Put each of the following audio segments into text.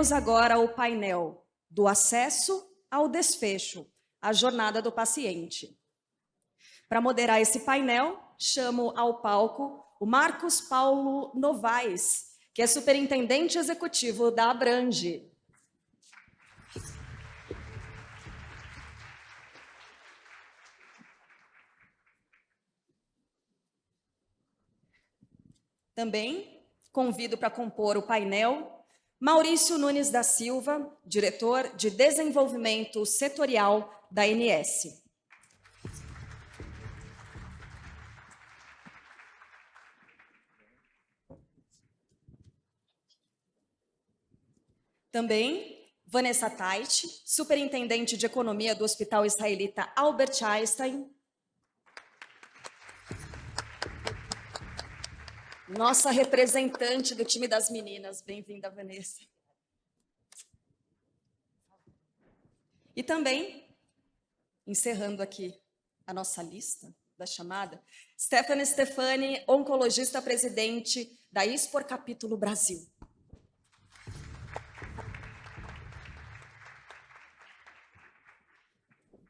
Teremos agora o painel do acesso ao desfecho, a jornada do paciente. Para moderar esse painel, chamo ao palco o Marcos Paulo Novaes, que é superintendente executivo da Abrange. Também convido para compor o painel Maurício Nunes da Silva, diretor de desenvolvimento setorial da ANS. Também Vanessa Tait, superintendente de economia do Hospital Israelita Albert Einstein. Nossa representante do time das meninas. Bem-vinda, Vanessa. E também, encerrando aqui a nossa lista da chamada, Stephanie Stefani, oncologista presidente da ISPOR Capítulo Brasil.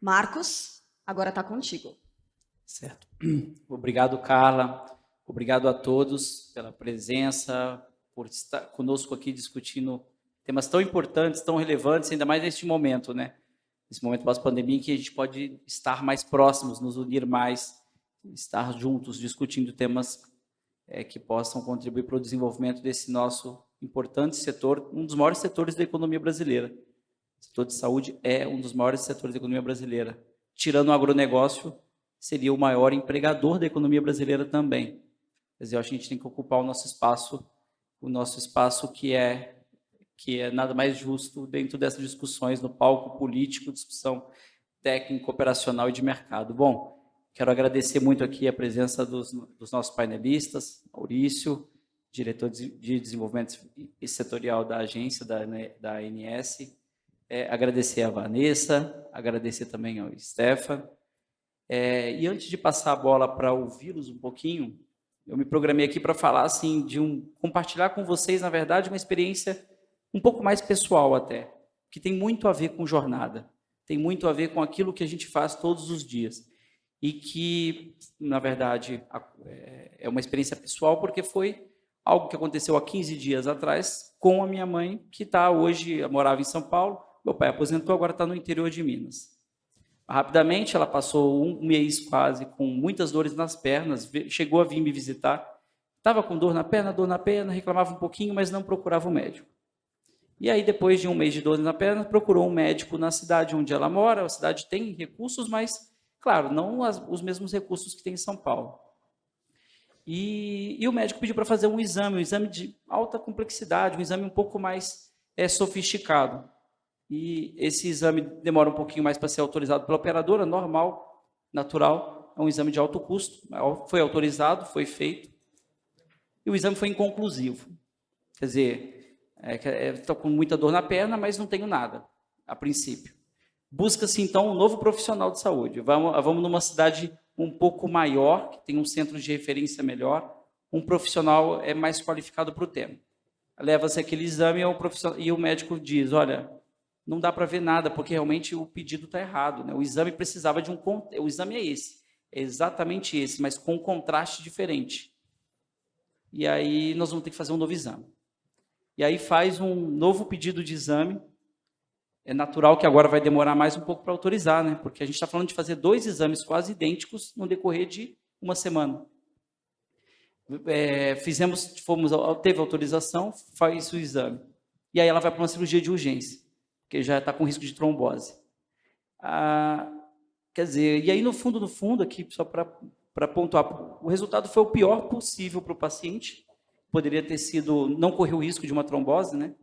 Marcos, agora está contigo. Certo. Obrigado, Carla. Obrigado a todos pela presença, por estar conosco aqui discutindo temas tão importantes, tão relevantes, ainda mais neste momento, né? Nesse momento pós-pandemia, em que a gente pode estar mais próximos, nos unir mais, estar juntos, discutindo temas que possam contribuir para o desenvolvimento desse nosso importante setor, um dos maiores setores da economia brasileira. O setor de saúde é um dos maiores setores da economia brasileira. Tirando o agronegócio, seria o maior empregador da economia brasileira também. Quer dizer, eu acho que a gente tem que ocupar o nosso espaço que é nada mais justo dentro dessas discussões no palco político, discussão técnica, operacional e de mercado. Bom, quero agradecer muito aqui a presença dos nossos painelistas, Maurício, diretor de desenvolvimento setorial da agência, da ANS, agradecer a Vanessa, agradecer também ao Stefan. E antes de passar a bola para ouvi-los um pouquinho, eu me programei aqui para falar assim, compartilhar com vocês, na verdade, uma experiência um pouco mais pessoal até, que tem muito a ver com jornada, tem muito a ver com aquilo que a gente faz todos os dias. E que, na verdade, é uma experiência pessoal, porque foi algo que aconteceu há 15 dias atrás com a minha mãe, que morava em São Paulo, meu pai aposentou, agora está no interior de Minas. Rapidamente, ela passou um mês quase com muitas dores nas pernas, chegou a vir me visitar, estava com dor na perna, reclamava um pouquinho, mas não procurava o médico. E aí, depois de um mês de dor na perna, procurou um médico na cidade onde ela mora. A cidade tem recursos, mas, claro, não os mesmos recursos que tem em São Paulo. E o médico pediu para fazer um exame de alta complexidade, um exame um pouco mais sofisticado. E esse exame demora um pouquinho mais para ser autorizado pela operadora, normal, natural, é um exame de alto custo, foi autorizado, foi feito, e o exame foi inconclusivo. Quer dizer, estou com muita dor na perna, mas não tenho nada, a princípio. Busca-se, então, um novo profissional de saúde. Vamos numa cidade um pouco maior, que tem um centro de referência melhor, um profissional mais qualificado para o tema. Leva-se aquele exame e o médico diz, olha, não dá para ver nada, porque realmente o pedido está errado, né? O exame precisava de o exame é exatamente esse, mas com um contraste diferente. E aí nós vamos ter que fazer um novo exame. E aí faz um novo pedido de exame. É natural que agora vai demorar mais um pouco para autorizar, né? Porque a gente está falando de fazer 2 exames quase idênticos no decorrer de uma semana. Teve autorização, faz o exame. E aí ela vai para uma cirurgia de urgência, porque já está com risco de trombose. Quer dizer, e aí no fundo, aqui, só para pontuar, o resultado foi o pior possível para o paciente, poderia ter sido, não correu o risco de uma trombose, né?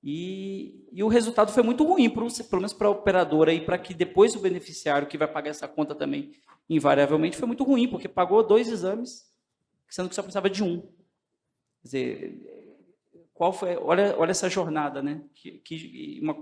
E o resultado foi muito ruim, pelo menos para a operadora, e para que depois o beneficiário, que vai pagar essa conta também, invariavelmente, foi muito ruim, porque pagou 2 exames, sendo que só precisava de um. Quer dizer, olha essa jornada, né?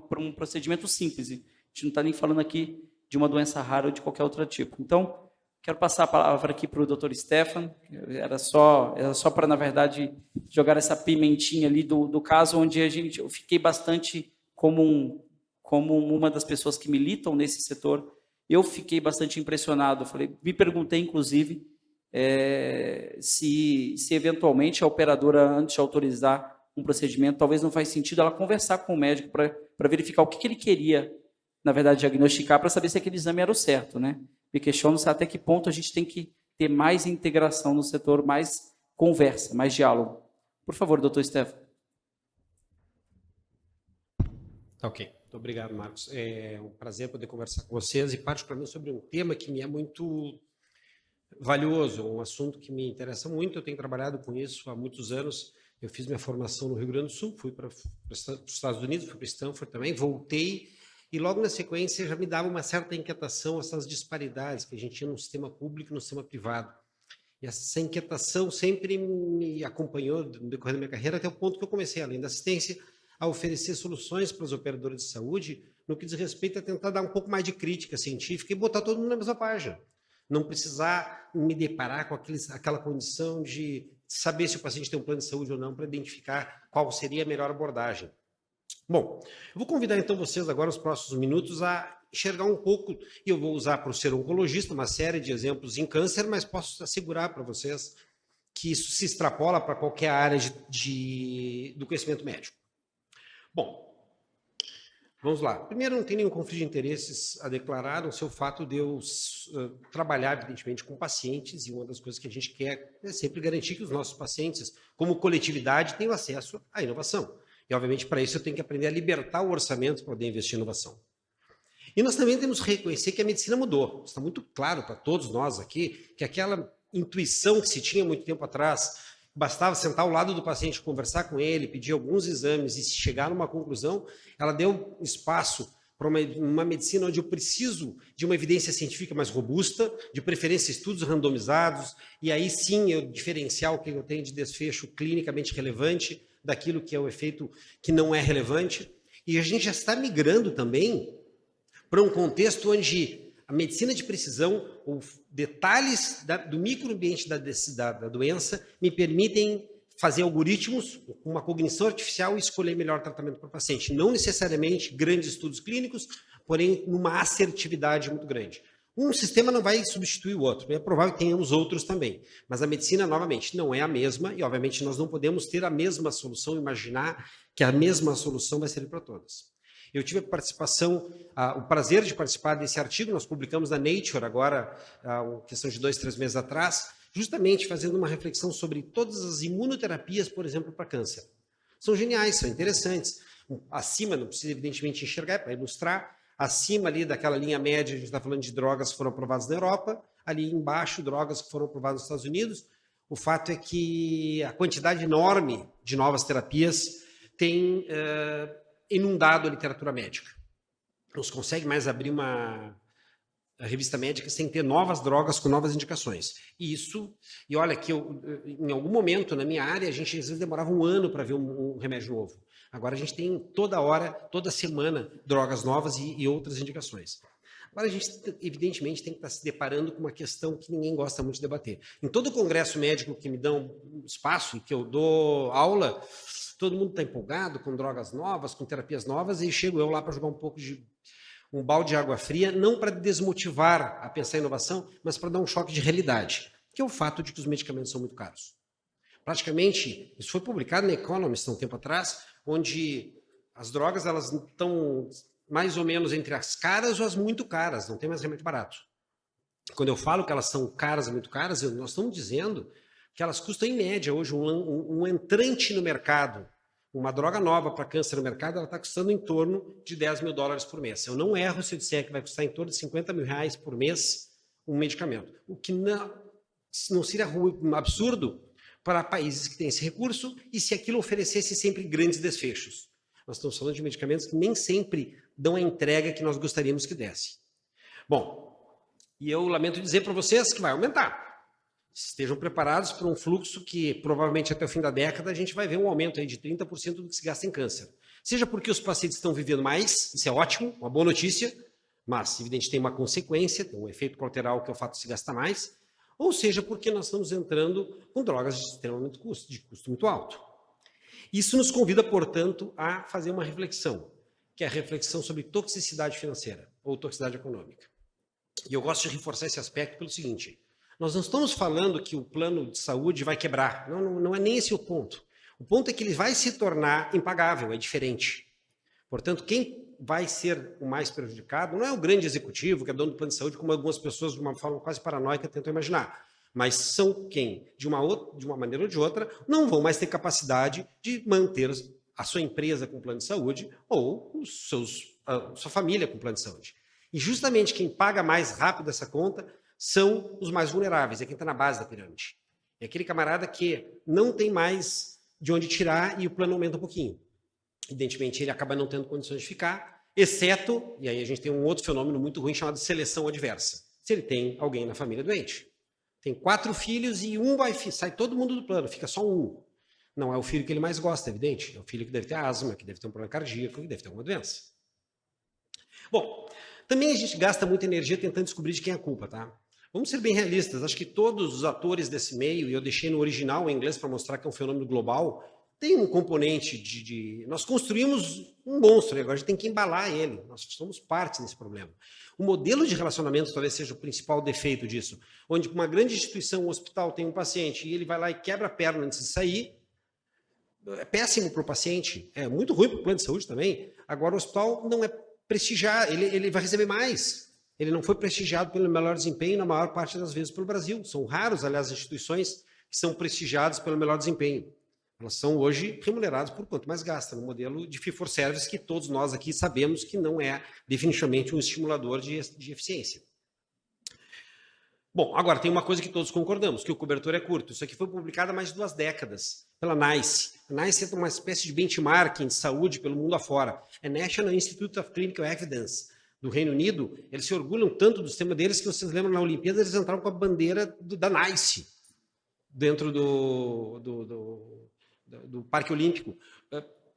Para um procedimento simples. A gente não está nem falando aqui de uma doença rara ou de qualquer outro tipo. Então, Quero passar a palavra aqui para o Dr. Stefan. Era só para, na verdade, jogar essa pimentinha ali do caso onde eu fiquei bastante como uma das pessoas que militam nesse setor. Eu fiquei bastante impressionado. Me perguntei, inclusive, se eventualmente a operadora, antes de autorizar um procedimento, talvez não faz sentido ela conversar com o médico para verificar o que ele queria, na verdade, diagnosticar, para saber se aquele exame era o certo, né? Me questiono até que ponto a gente tem que ter mais integração no setor, mais conversa, mais diálogo. Por favor, doutor Stefan. Ok, muito obrigado, Marcos. É um prazer poder conversar com vocês e particularmente sobre um tema que me é muito valioso, um assunto que me interessa muito. Eu tenho trabalhado com isso há muitos anos. Eu fiz minha formação no Rio Grande do Sul, fui para os Estados Unidos, fui para Stanford também, voltei. E logo na sequência já me dava uma certa inquietação essas disparidades que a gente tinha no sistema público e no sistema privado. E essa inquietação sempre me acompanhou no decorrer da minha carreira até o ponto que eu comecei, além da assistência, a oferecer soluções para os operadores de saúde no que diz respeito a tentar dar um pouco mais de crítica científica e botar todo mundo na mesma página. Não precisar me deparar com aquela condição de saber se o paciente tem um plano de saúde ou não para identificar qual seria a melhor abordagem. Bom, eu vou convidar então vocês agora nos próximos minutos a enxergar um pouco, e eu vou usar para o ser oncologista uma série de exemplos em câncer, mas posso assegurar para vocês que isso se extrapola para qualquer área do conhecimento médico. Bom, vamos lá. Primeiro, não tem nenhum conflito de interesses a declarar, no seu fato de eu trabalhar, evidentemente, com pacientes, e uma das coisas que a gente quer é sempre garantir que os nossos pacientes, como coletividade, tenham acesso à inovação. E, obviamente, para isso eu tenho que aprender a libertar o orçamento para poder investir em inovação. E nós também temos que reconhecer que a medicina mudou. Está muito claro para todos nós aqui que aquela intuição que se tinha muito tempo atrás, bastava sentar ao lado do paciente, conversar com ele, pedir alguns exames e chegar numa conclusão, ela deu espaço para uma medicina onde eu preciso de uma evidência científica mais robusta, de preferência estudos randomizados, e aí sim eu diferenciar o que eu tenho de desfecho clinicamente relevante daquilo que é o efeito que não é relevante. E a gente já está migrando também para um contexto onde a medicina de precisão, os detalhes do microambiente da doença me permitem fazer algoritmos, uma cognição artificial e escolher melhor tratamento para o paciente. Não necessariamente grandes estudos clínicos, porém numa assertividade muito grande. Um sistema não vai substituir o outro, é provável que tenhamos outros também. Mas a medicina, novamente, não é a mesma e, obviamente, nós não podemos ter a mesma solução, imaginar que a mesma solução vai servir para todas. Eu tive o prazer de participar desse artigo, nós publicamos na Nature agora, questão de 2, 3 meses atrás, justamente fazendo uma reflexão sobre todas as imunoterapias, por exemplo, para câncer. São geniais, são interessantes. Acima, não precisa evidentemente enxergar, é para ilustrar, acima ali daquela linha média, a gente está falando de drogas que foram aprovadas na Europa, ali embaixo, drogas que foram aprovadas nos Estados Unidos. O fato é que a quantidade enorme de novas terapias tem inundado a literatura médica. Não se consegue mais abrir uma revista médica sem ter novas drogas com novas indicações. E olha que em algum momento na minha área, a gente às vezes demorava um ano para ver um remédio novo. Agora a gente tem toda hora, toda semana, drogas novas e outras indicações. Agora a gente, evidentemente, tem que estar se deparando com uma questão que ninguém gosta muito de debater. Em todo congresso médico que me dão espaço e que eu dou aula, todo mundo está empolgado com drogas novas, com terapias novas, e chego eu lá para jogar um balde de água fria, não para desmotivar a pensar em inovação, mas para dar um choque de realidade, que é o fato de que os medicamentos são muito caros. Praticamente, isso foi publicado na Economist há um tempo atrás, onde as drogas elas estão mais ou menos entre as caras ou as muito caras, não tem mais remédio barato. Quando eu falo que elas são caras e muito caras, nós estamos dizendo que elas custam em média hoje, um entrante no mercado, uma droga nova para câncer no mercado, ela está custando em torno de $10 mil por mês. Eu não erro se eu disser que vai custar em torno de R$50 mil por mês um medicamento. O que não seria um absurdo para países que têm esse recurso e se aquilo oferecesse sempre grandes desfechos. Nós estamos falando de medicamentos que nem sempre dão a entrega que nós gostaríamos que desse. Bom, e eu lamento dizer para vocês que vai aumentar. Estejam preparados para um fluxo que provavelmente até o fim da década a gente vai ver um aumento aí de 30% do que se gasta em câncer. Seja porque os pacientes estão vivendo mais, isso é ótimo, uma boa notícia, mas, evidente, tem uma consequência, tem um efeito colateral que é o fato de se gastar mais, ou seja, porque nós estamos entrando com drogas de custo muito alto. Isso nos convida, portanto, a fazer uma reflexão, que é a reflexão sobre toxicidade financeira ou toxicidade econômica. E eu gosto de reforçar esse aspecto pelo seguinte: nós não estamos falando que o plano de saúde vai quebrar, não é nem esse o ponto. O ponto é que ele vai se tornar impagável, é diferente. Portanto, quem vai ser o mais prejudicado não é o grande executivo, que é dono do plano de saúde, como algumas pessoas, de uma forma quase paranoica, tentam imaginar. Mas são quem, de uma maneira ou de outra, não vão mais ter capacidade de manter a sua empresa com plano de saúde ou a sua família com plano de saúde. E justamente quem paga mais rápido essa conta são os mais vulneráveis, é quem está na base da pirâmide. É aquele camarada que não tem mais de onde tirar e o plano aumenta um pouquinho. Evidentemente, ele acaba não tendo condições de ficar, exceto, e aí a gente tem um outro fenômeno muito ruim chamado seleção adversa. Se ele tem alguém na família doente. Tem 4 filhos e sai todo mundo do plano, fica só um. Não é o filho que ele mais gosta, é evidente. É o filho que deve ter asma, que deve ter um problema cardíaco, que deve ter alguma doença. Bom, também a gente gasta muita energia tentando descobrir de quem é a culpa, tá? Vamos ser bem realistas. Acho que todos os atores desse meio, e eu deixei no original em inglês para mostrar que é um fenômeno global, tem um componente de... Nós construímos um monstro, e agora a gente tem que embalar ele. Nós somos parte desse problema. O modelo de relacionamento talvez seja o principal defeito disso, onde uma grande instituição, um hospital, tem um paciente e ele vai lá e quebra a perna antes de sair. É péssimo para o paciente, é muito ruim para o plano de saúde também. Agora o hospital não é prestigiado, ele vai receber mais. Ele não foi prestigiado pelo melhor desempenho na maior parte das vezes pelo Brasil. São raros, aliás, as instituições que são prestigiadas pelo melhor desempenho. Elas são hoje remuneradas por quanto mais gasta, no modelo de fee for service que todos nós aqui sabemos que não é definitivamente um estimulador de eficiência. Bom, agora tem uma coisa que todos concordamos, que o cobertor é curto. Isso aqui foi publicado há mais de 2 décadas pela NICE. A NICE é uma espécie de benchmarking de saúde pelo mundo afora. É National Institute of Clinical Evidence do Reino Unido. Eles se orgulham tanto do sistema deles que vocês lembram na Olimpíada eles entraram com a bandeira da NICE dentro do Parque Olímpico.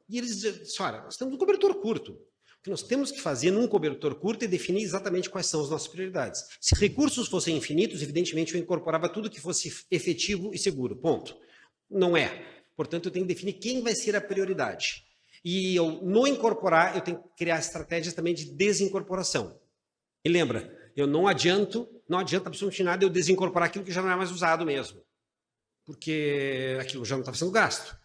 E eles dizem, olha, nós temos um cobertor curto. O que nós temos que fazer num cobertor curto é definir exatamente quais são as nossas prioridades. Se recursos fossem infinitos, evidentemente eu incorporava tudo que fosse efetivo e seguro. Ponto. Não é. Portanto, eu tenho que definir quem vai ser a prioridade. E eu, no incorporar, eu tenho que criar estratégias também de desincorporação. E lembra, não adianta absolutamente nada eu desincorporar aquilo que já não é mais usado mesmo. Porque aquilo já não estava sendo gasto.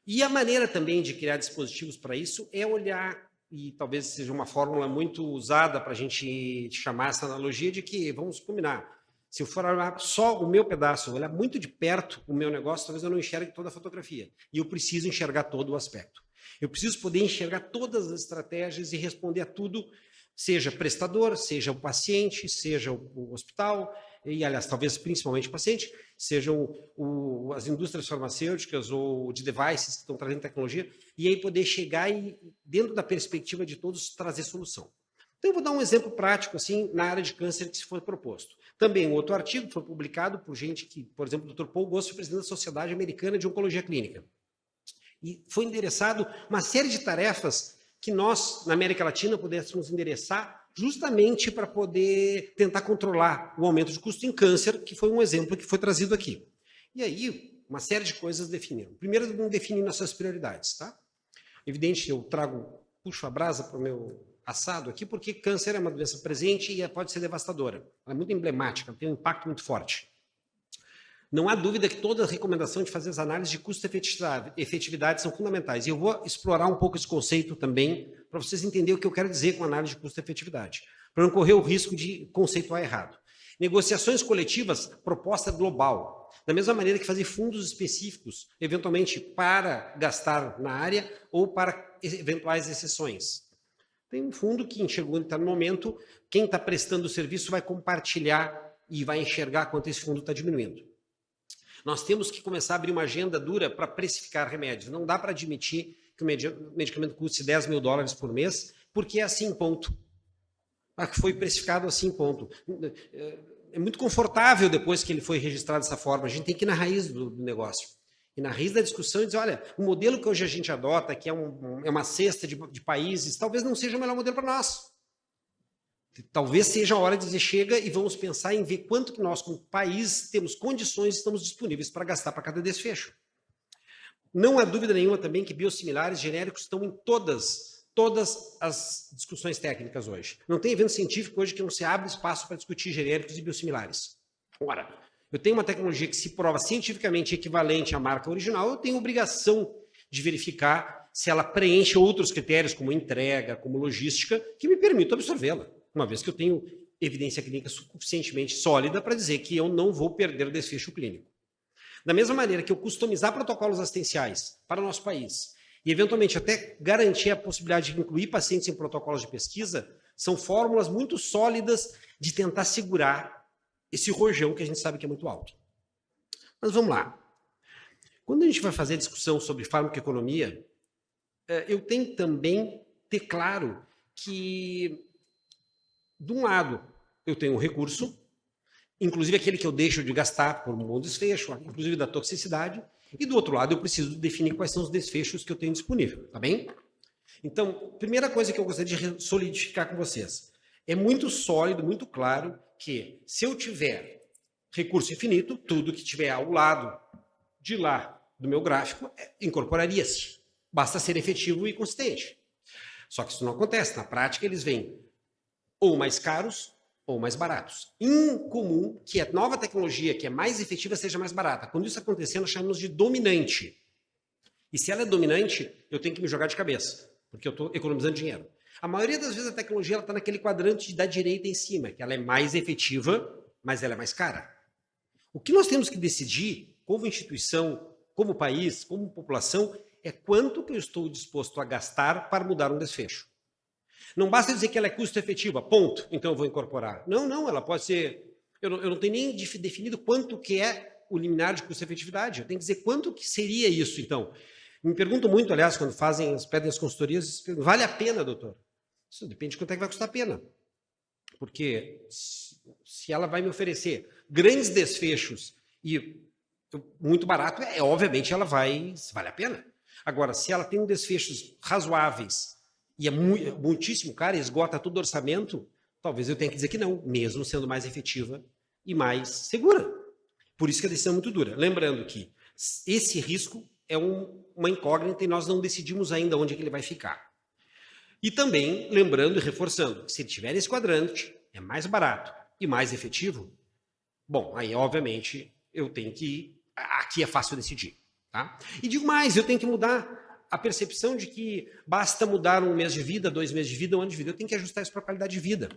E a maneira também de criar dispositivos para isso é olhar, e talvez seja uma fórmula muito usada para a gente chamar essa analogia de que, vamos combinar, se eu for olhar só o meu pedaço, olhar muito de perto o meu negócio, talvez eu não enxergue toda a fotografia. E eu preciso enxergar todo o aspecto. Eu preciso poder enxergar todas as estratégias e responder a tudo, seja prestador, seja o paciente, seja o hospital, e, aliás, talvez principalmente o paciente, sejam as indústrias farmacêuticas ou de devices que estão trazendo tecnologia, e aí poder chegar e, dentro da perspectiva de todos, trazer solução. Então, eu vou dar um exemplo prático, assim, na área de câncer que se foi proposto. Também um outro artigo foi publicado por gente que, por exemplo, o Dr. Paul Gosso, presidente da Sociedade Americana de Oncologia Clínica. E foi endereçado uma série de tarefas que nós, na América Latina, pudéssemos endereçar justamente para poder tentar controlar o aumento de custo em câncer, que foi um exemplo que foi trazido aqui. E aí, uma série de coisas definiram. Primeiro, vamos definir nossas prioridades, tá? Evidente, eu puxo a brasa para o meu assado aqui, porque câncer é uma doença presente e pode ser devastadora. Ela é muito emblemática, tem um impacto muito forte. Não há dúvida que toda a recomendação de fazer as análises de custo-efetividade são fundamentais. E eu vou explorar um pouco esse conceito também, para vocês entenderem o que eu quero dizer com análise de custo-efetividade, para não correr o risco de conceituar errado. Negociações coletivas, proposta global. Da mesma maneira que fazer fundos específicos, eventualmente para gastar na área ou para eventuais exceções. Tem um fundo que chegou no momento, quem está prestando o serviço vai compartilhar e vai enxergar quanto esse fundo está diminuindo. Nós temos que começar a abrir uma agenda dura para precificar remédios. Não dá para admitir que o medicamento custe $10 mil por mês, porque é assim, ponto. Que foi precificado assim, ponto. É muito confortável depois que ele foi registrado dessa forma. A gente tem que ir na raiz do negócio. E na raiz da discussão, dizer, olha, o modelo que hoje a gente adota, que é uma cesta de países, talvez não seja o melhor modelo para nós. Talvez seja a hora de dizer chega e vamos pensar em ver quanto que nós, como país, temos condições, estamos disponíveis para gastar para cada desfecho. Não há dúvida nenhuma também que biosimilares genéricos estão em todas as discussões técnicas hoje. Não tem evento científico hoje que não se abre espaço para discutir genéricos e biosimilares. Ora, eu tenho uma tecnologia que se prova cientificamente equivalente à marca original, eu tenho obrigação de verificar se ela preenche outros critérios, como entrega, como logística, que me permitam absorvê-la, uma vez que eu tenho evidência clínica suficientemente sólida para dizer que eu não vou perder o desfecho clínico. Da mesma maneira que eu customizar protocolos assistenciais para o nosso país e, eventualmente, até garantir a possibilidade de incluir pacientes em protocolos de pesquisa, são fórmulas muito sólidas de tentar segurar esse rojão que a gente sabe que é muito alto. Mas vamos lá. Quando a gente vai fazer a discussão sobre farmacoeconomia, eu tenho também ter claro que, de um lado, eu tenho um recurso, inclusive aquele que eu deixo de gastar por um bom desfecho, inclusive da toxicidade, e do outro lado eu preciso definir quais são os desfechos que eu tenho disponível, tá bem? Então, primeira coisa que eu gostaria de solidificar com vocês, é muito sólido, muito claro que se eu tiver recurso infinito, tudo que tiver ao lado de lá do meu gráfico incorporaria-se. Basta ser efetivo e consistente. Só que isso não acontece. Na prática, eles vêm ou mais caros ou mais baratos. Incomum que a nova tecnologia, que é mais efetiva, seja mais barata. Quando isso acontecer, nós chamamos de dominante. E se ela é dominante, eu tenho que me jogar de cabeça, porque eu estou economizando dinheiro. A maioria das vezes a tecnologia está naquele quadrante da direita em cima, que ela é mais efetiva, mas ela é mais cara. O que nós temos que decidir, como instituição, como país, como população, é quanto que eu estou disposto a gastar para mudar um desfecho. Não basta dizer que ela é custo-efetiva, ponto, então eu vou incorporar. Não, ela pode ser... Eu não tenho nem definido quanto que é o limiar de custo-efetividade. Eu tenho que dizer quanto que seria isso, então. Me perguntam muito, aliás, quando pedem as consultorias, vale a pena, doutor? Isso depende de quanto é que vai custar a pena. Porque se ela vai me oferecer grandes desfechos e muito barato, obviamente ela vale a pena. Agora, se ela tem desfechos razoáveis e é muitíssimo cara, esgota todo o orçamento, talvez eu tenha que dizer que não, mesmo sendo mais efetiva e mais segura. Por isso que a decisão é muito dura. Lembrando que esse risco é uma incógnita e nós não decidimos ainda onde é que ele vai ficar. E também lembrando e reforçando que se ele tiver esse quadrante, é mais barato e mais efetivo, bom, aí obviamente eu tenho que... Aqui é fácil decidir. Tá? E digo mais, eu tenho que mudar a percepção de que basta mudar 1 mês de vida, 2 meses de vida, 1 ano de vida. Eu tenho que ajustar isso para a qualidade de vida.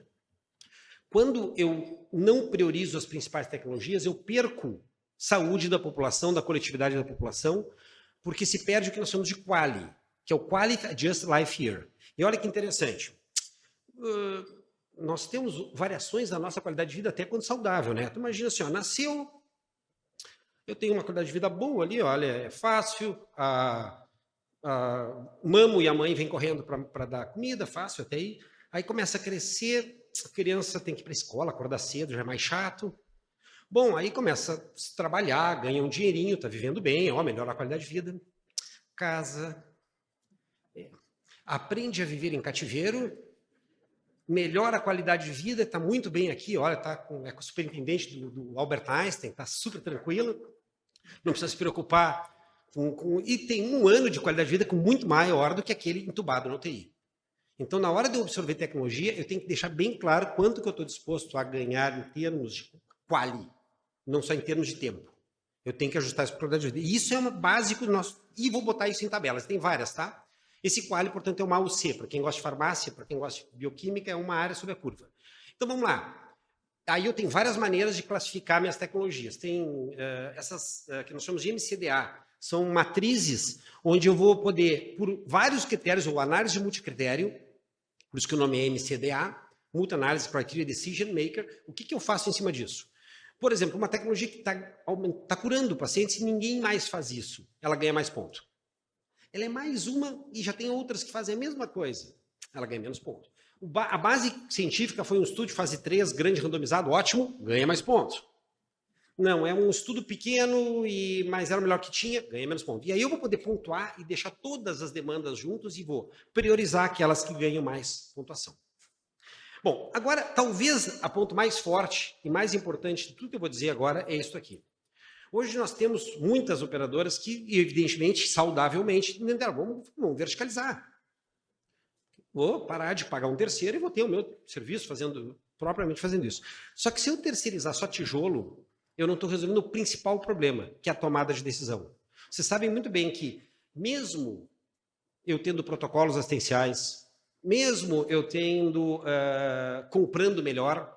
Quando eu não priorizo as principais tecnologias, eu perco saúde da população, da coletividade da população, porque se perde o que nós chamamos de QALY, que é o Quality Adjusted Life Year. E olha que interessante. Nós temos variações da nossa qualidade de vida até quando saudável, né? Então, imagina assim, ó, nasceu... Eu tenho uma qualidade de vida boa ali, olha, é fácil, mamo e a mãe vem correndo para dar comida, fácil até aí. Aí começa a crescer, a criança tem que ir para a escola, acordar cedo, já é mais chato. Bom, aí começa a trabalhar, ganha um dinheirinho, está vivendo bem, ó, melhora a qualidade de vida. Casa, aprende a viver em cativeiro, melhora a qualidade de vida, está muito bem aqui, olha, com o superintendente do Albert Einstein, está super tranquilo. Não precisa se preocupar e tem 1 ano de qualidade de vida com muito maior do que aquele entubado na UTI. Então, na hora de eu absorver tecnologia, eu tenho que deixar bem claro quanto que eu estou disposto a ganhar em termos de quali, não só em termos de tempo. Eu tenho que ajustar isso para a qualidade de vida. E isso é um básico do nosso... E vou botar isso em tabelas, tem várias, tá? Esse quali, portanto, é uma AUC. Para quem gosta de farmácia, para quem gosta de bioquímica, é uma área sobre a curva. Então, vamos lá. Aí eu tenho várias maneiras de classificar minhas tecnologias. Tem essas que nós chamamos de MCDA. São matrizes onde eu vou poder, por vários critérios, ou análise de multicritério, por isso que o nome é MCDA, Multi-Analysis Criteria Decision Maker. O que eu faço em cima disso? Por exemplo, uma tecnologia que está curando pacientes e ninguém mais faz isso. Ela ganha mais ponto. Ela é mais uma e já tem outras que fazem a mesma coisa. Ela ganha menos ponto. A base científica foi um estudo de fase 3, grande randomizado, ótimo, ganha mais pontos. Não, é um estudo pequeno, mas era o melhor que tinha, ganha menos pontos. E aí eu vou poder pontuar e deixar todas as demandas juntos e vou priorizar aquelas que ganham mais pontuação. Bom, agora, talvez a ponto mais forte e mais importante de tudo que eu vou dizer agora é isso aqui. Hoje nós temos muitas operadoras que, evidentemente, saudavelmente, entenderam, vamos verticalizar. Vou parar de pagar um terceiro e vou ter o meu serviço propriamente fazendo isso. Só que se eu terceirizar só tijolo, eu não estou resolvendo o principal problema, que é a tomada de decisão. Vocês sabem muito bem que, mesmo eu tendo protocolos assistenciais, mesmo eu comprando melhor,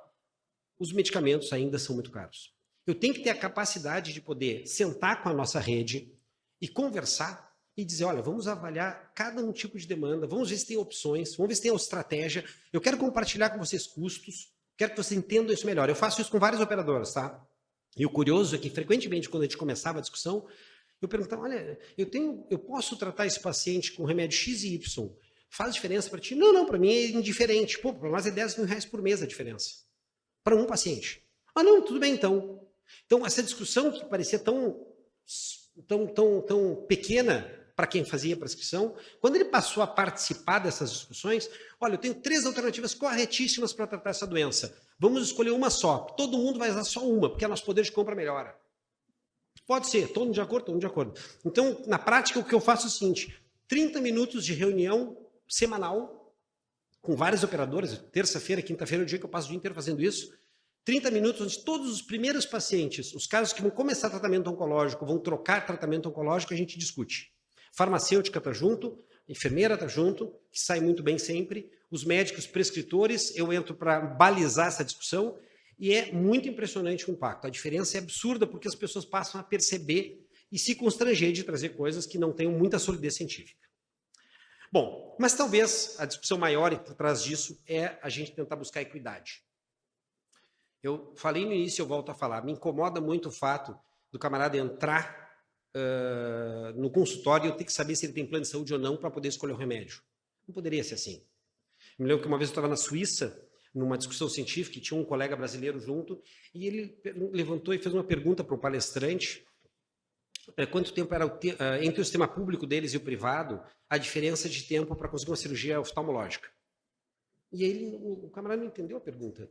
os medicamentos ainda são muito caros. Eu tenho que ter a capacidade de poder sentar com a nossa rede e conversar e dizer, olha, vamos avaliar cada um tipo de demanda, vamos ver se tem opções, vamos ver se tem uma estratégia. Eu quero compartilhar com vocês custos, quero que vocês entendam isso melhor. Eu faço isso com várias operadoras, tá? E o curioso é que, frequentemente, quando a gente começava a discussão, eu perguntava, olha, eu posso tratar esse paciente com remédio X e Y, faz diferença para ti? Não, para mim é indiferente. Pô, para nós é 10 mil reais por mês a diferença. Para um paciente. Ah, não, tudo bem então. Então, essa discussão que parecia tão pequena para quem fazia a prescrição, quando ele passou a participar dessas discussões, olha, eu tenho 3 alternativas corretíssimas para tratar essa doença. Vamos escolher uma só. Todo mundo vai usar só uma, porque nosso poder de compra melhora. Pode ser, todo mundo de acordo, todo mundo de acordo. Então, na prática, o que eu faço é o seguinte, 30 minutos de reunião semanal, com várias operadoras, terça-feira, quinta-feira é o dia que eu passo o dia inteiro fazendo isso, 30 minutos onde todos os primeiros pacientes, os casos que vão começar tratamento oncológico, vão trocar tratamento oncológico, a gente discute. Farmacêutica está junto, enfermeira está junto, que sai muito bem sempre, os médicos prescritores, eu entro para balizar essa discussão, e é muito impressionante o impacto. A diferença é absurda porque as pessoas passam a perceber e se constranger de trazer coisas que não tenham muita solidez científica. Bom, mas talvez a discussão maior por trás disso é a gente tentar buscar equidade. Eu falei no início, eu volto a falar, me incomoda muito o fato do camarada entrar no consultório e eu ter que saber se ele tem plano de saúde ou não para poder escolher o remédio. Não poderia ser assim. Eu me lembro que uma vez eu estava na Suíça, numa discussão científica, e tinha um colega brasileiro junto, e ele levantou e fez uma pergunta para o palestrante, quanto tempo era entre o sistema público deles e o privado, a diferença de tempo para conseguir uma cirurgia oftalmológica. E aí o camarada não entendeu a pergunta.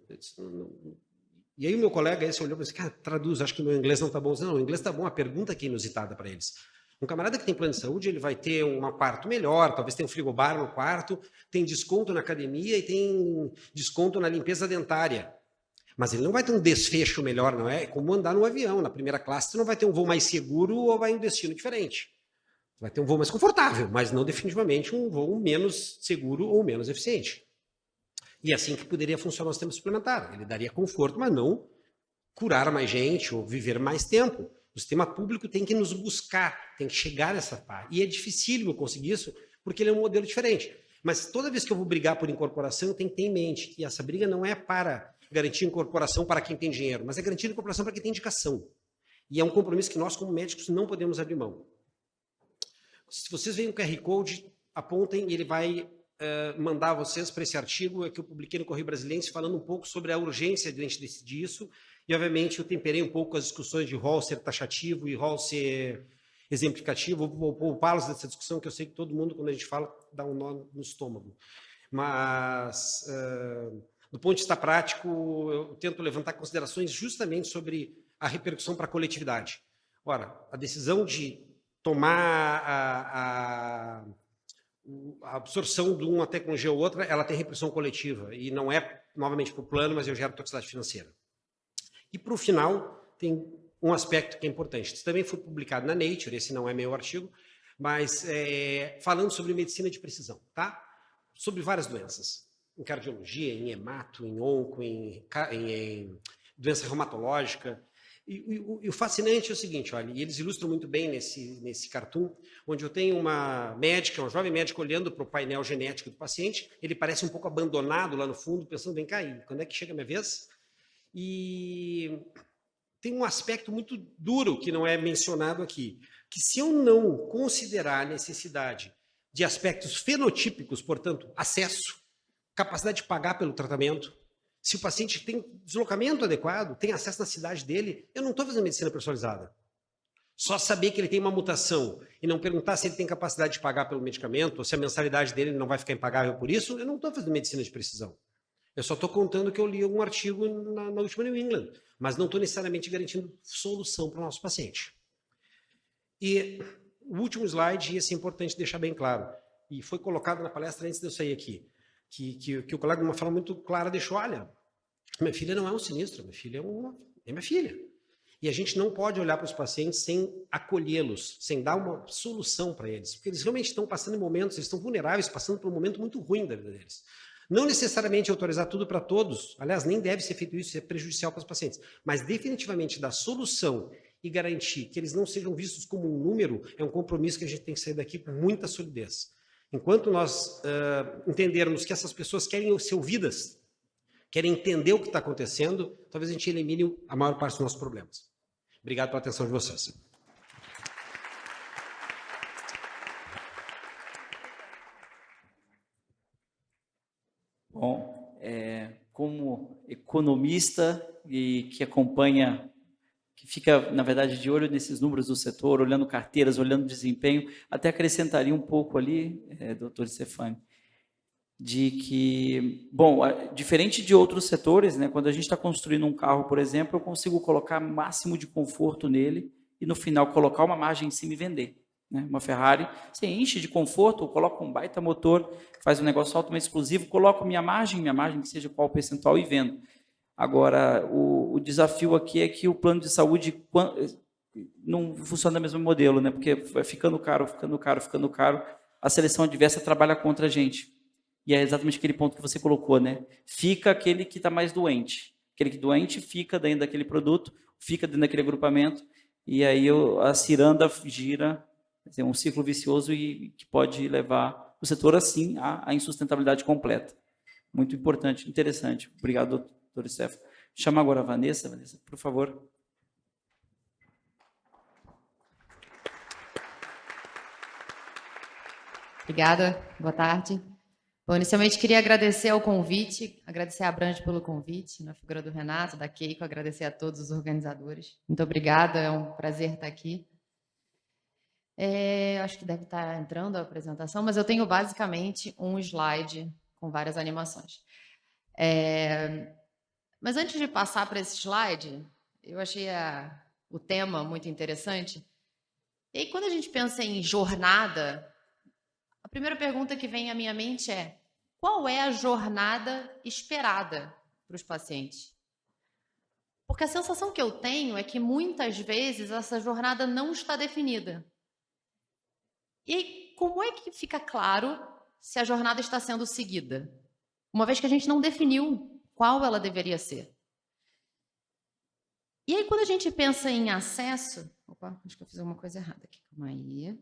E aí o meu colega esse olhou e disse, cara, traduz, acho que meu inglês não está bom. Não, o inglês está bom, a pergunta que é inusitada para eles. Um camarada que tem plano de saúde, ele vai ter um quarto melhor, talvez tenha um frigobar no quarto, tem desconto na academia e tem desconto na limpeza dentária. Mas ele não vai ter um desfecho melhor, não é? É como andar no avião. Na primeira classe, você não vai ter um voo mais seguro ou vai em um destino diferente. Vai ter um voo mais confortável, mas não definitivamente um voo menos seguro ou menos eficiente. E é assim que poderia funcionar o sistema suplementar. Ele daria conforto, mas não curar mais gente ou viver mais tempo. O sistema público tem que nos buscar, tem que chegar nessa parte. E é dificílimo conseguir isso, porque ele é um modelo diferente. Mas toda vez que eu vou brigar por incorporação, eu tenho que ter em mente que essa briga não é para garantir incorporação para quem tem dinheiro, mas é garantir incorporação para quem tem indicação. E é um compromisso que nós, como médicos, não podemos abrir mão. Se vocês veem o QR Code, apontem e ele vai mandar vocês para esse artigo que eu publiquei no Correio Brasiliense, falando um pouco sobre a urgência de a gente decidir isso. E, obviamente, eu temperei um pouco as discussões de rol ser taxativo e rol ser exemplificativo. Vou poupá-los dessa discussão, que eu sei que todo mundo, quando a gente fala, dá um nó no estômago. Mas, do ponto de vista prático, eu tento levantar considerações justamente sobre a repercussão para a coletividade. Ora, a decisão de tomar a absorção de uma tecnologia ou outra, ela tem repercussão coletiva. E não é, novamente, para o plano, mas eu gero toxicidade financeira. E, para o final, tem um aspecto que é importante. Isso também foi publicado na Nature, esse não é meu artigo, mas falando sobre medicina de precisão, tá? Sobre várias doenças. Em cardiologia, em hemato, em onco, em doença reumatológica. E o fascinante é o seguinte, olha, e eles ilustram muito bem nesse cartoon, onde eu tenho uma médica, uma jovem médica, olhando para o painel genético do paciente, ele parece um pouco abandonado lá no fundo, pensando, vem cá, quando é que chega a minha vez? E tem um aspecto muito duro que não é mencionado aqui, que se eu não considerar a necessidade de aspectos fenotípicos, portanto, acesso, capacidade de pagar pelo tratamento, se o paciente tem deslocamento adequado, tem acesso na cidade dele, eu não estou fazendo medicina personalizada. Só saber que ele tem uma mutação e não perguntar se ele tem capacidade de pagar pelo medicamento, ou se a mensalidade dele não vai ficar impagável por isso, eu não estou fazendo medicina de precisão. Eu só estou contando que eu li um artigo na última New England, mas não estou necessariamente garantindo solução para o nosso paciente. E o último slide, e esse é importante deixar bem claro, e foi colocado na palestra antes de eu sair aqui, que o colega, de uma forma muito clara, deixou, olha, minha filha não é um sinistro, minha filha é minha filha. E a gente não pode olhar para os pacientes sem acolhê-los, sem dar uma solução para eles, porque eles realmente estão passando momentos, eles estão vulneráveis, passando por um momento muito ruim da vida deles. Não necessariamente autorizar tudo para todos, aliás, nem deve ser feito isso, é prejudicial para os pacientes, mas definitivamente dar solução e garantir que eles não sejam vistos como um número é um compromisso que a gente tem que sair daqui com muita solidez. Enquanto nós entendermos que essas pessoas querem ser ouvidas, querem entender o que está acontecendo, talvez a gente elimine a maior parte dos nossos problemas. Obrigado pela atenção de vocês. Bom, como economista e que acompanha, que fica, na verdade, de olho nesses números do setor, olhando carteiras, olhando desempenho, até acrescentaria um pouco ali, doutor Stefani, de que, bom, diferente de outros setores, né, quando a gente está construindo um carro, por exemplo, eu consigo colocar máximo de conforto nele e, no final, colocar uma margem em cima e vender. Né? Uma Ferrari, você enche de conforto, coloca um baita motor, faz um negócio altamente exclusivo, coloco minha margem que seja qual o percentual e vendo. Agora, o desafio aqui é que o plano de saúde não funciona do mesmo modelo, né? Porque vai ficando caro, a seleção adversa trabalha contra a gente. E é exatamente aquele ponto que você colocou, né? Fica aquele que está mais doente. Aquele que doente fica dentro daquele produto, fica dentro daquele agrupamento, e aí a ciranda gira, é um ciclo vicioso e que pode levar o setor, assim, à insustentabilidade completa. Muito importante, interessante. Obrigado, doutor Stefano. Chama agora a Vanessa. Vanessa, por favor. Obrigada, boa tarde. Bom, inicialmente queria agradecer ao convite, agradecer a Abrange pelo convite, na figura do Renato, da Keiko, agradecer a todos os organizadores. Muito obrigada, é um prazer estar aqui. Acho que deve estar entrando a apresentação, mas eu tenho basicamente um slide com várias animações. Mas antes de passar para esse slide, eu achei o tema muito interessante. E aí, quando a gente pensa em jornada, a primeira pergunta que vem à minha mente é: qual é a jornada esperada para os pacientes? Porque a sensação que eu tenho é que muitas vezes essa jornada não está definida. E aí, como é que fica claro se a jornada está sendo seguida? Uma vez que a gente não definiu qual ela deveria ser. E aí, quando a gente pensa em acesso... Opa, acho que eu fiz alguma coisa errada aqui. Calma aí.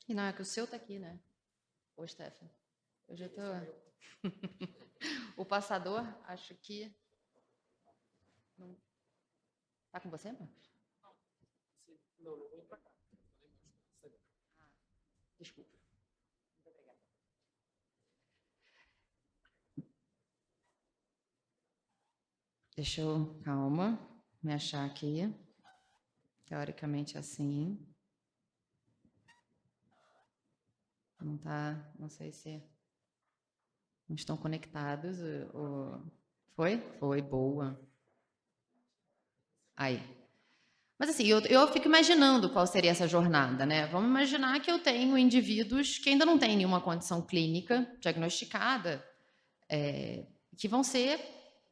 E não, é que o seu está aqui, né? Ô, Stefano, eu já estou... O passador, acho que... Está com você, Marcos? Não, não vou para cá. Desculpa. Muito obrigada. Deixa eu, calma, me achar aqui. Teoricamente assim. Não tá, não sei se não estão conectados. Foi? Foi, boa. Aí. Mas assim, eu fico imaginando qual seria essa jornada, né? Vamos imaginar que eu tenho indivíduos que ainda não têm nenhuma condição clínica diagnosticada, que vão ser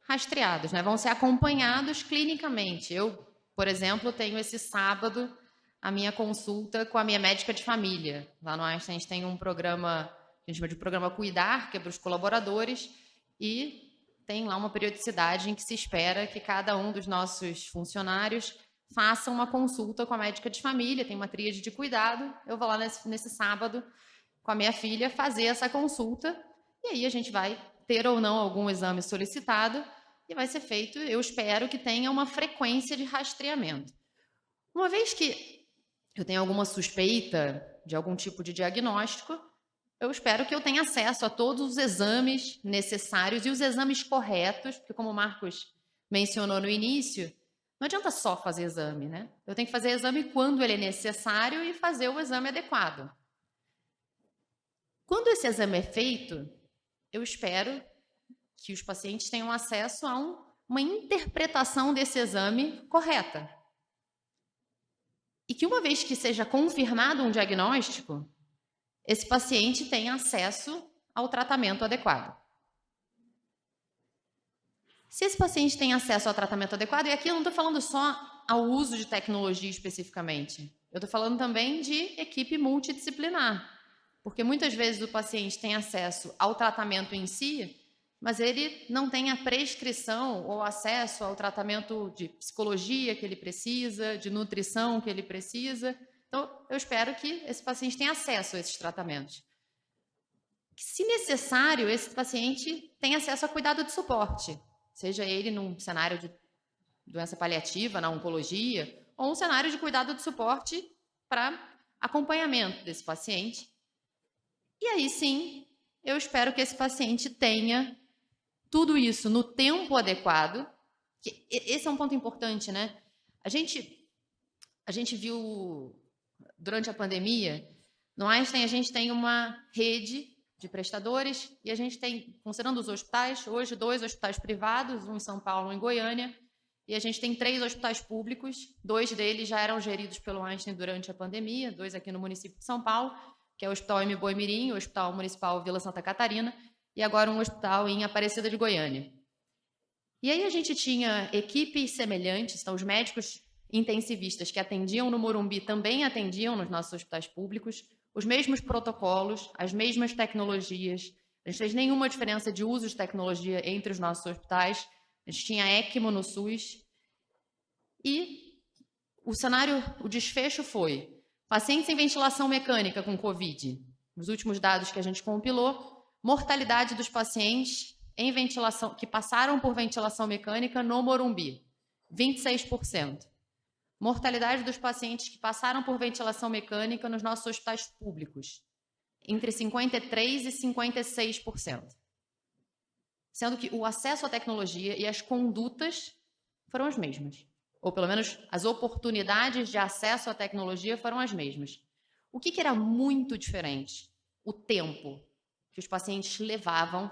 rastreados, né? Vão ser acompanhados clinicamente. Eu, por exemplo, tenho esse sábado a minha consulta com a minha médica de família. Lá no Einstein a gente tem um programa, a gente chama de programa Cuidar, que é para os colaboradores, e tem lá uma periodicidade em que se espera que cada um dos nossos funcionários faça uma consulta com a médica de família, tem uma tríade de cuidado. Eu vou lá nesse sábado com a minha filha fazer essa consulta, e aí a gente vai ter ou não algum exame solicitado, e vai ser feito, eu espero que tenha uma frequência de rastreamento. Uma vez que eu tenho alguma suspeita de algum tipo de diagnóstico, eu espero que eu tenha acesso a todos os exames necessários e os exames corretos, porque como o Marcos mencionou no início, não adianta só fazer exame, né? Eu tenho que fazer exame quando ele é necessário e fazer o exame adequado. Quando esse exame é feito, eu espero que os pacientes tenham acesso a uma interpretação desse exame correta. E que uma vez que seja confirmado um diagnóstico, esse paciente tenha acesso ao tratamento adequado. Se esse paciente tem acesso ao tratamento adequado, e aqui eu não estou falando só ao uso de tecnologia especificamente, eu estou falando também de equipe multidisciplinar, porque muitas vezes o paciente tem acesso ao tratamento em si, mas ele não tem a prescrição ou acesso ao tratamento de psicologia que ele precisa, de nutrição que ele precisa. Então, eu espero que esse paciente tenha acesso a esses tratamentos. Se necessário, esse paciente tenha acesso a cuidado de suporte, seja ele num cenário de doença paliativa, na oncologia, ou um cenário de cuidado de suporte para acompanhamento desse paciente. E aí sim, eu espero que esse paciente tenha tudo isso no tempo adequado. Esse é um ponto importante, né? A gente viu durante a pandemia, no Einstein a gente tem uma rede de prestadores e a gente tem, considerando os hospitais, hoje 2 hospitais privados, um em São Paulo, um em Goiânia, e a gente tem 3 hospitais públicos, 2 deles já eram geridos pelo Einstein durante a pandemia, 2 aqui no município de São Paulo, que é o Hospital M. Boi-Mirim, o Hospital Municipal Vila Santa Catarina, e agora um hospital em Aparecida de Goiânia. E aí a gente tinha equipes semelhantes, então os médicos intensivistas que atendiam no Morumbi também atendiam nos nossos hospitais públicos, os mesmos protocolos, as mesmas tecnologias, a gente não fez nenhuma diferença de uso de tecnologia entre os nossos hospitais, a gente tinha ECMO no SUS, e o desfecho foi pacientes em ventilação mecânica com Covid, nos últimos dados que a gente compilou, mortalidade dos pacientes em ventilação, que passaram por ventilação mecânica no Morumbi, 26%. Mortalidade dos pacientes que passaram por ventilação mecânica nos nossos hospitais públicos, entre 53% e 56%. Sendo que o acesso à tecnologia e as condutas foram as mesmas. Ou, pelo menos, as oportunidades de acesso à tecnologia foram as mesmas. O que era muito diferente? O tempo que os pacientes levavam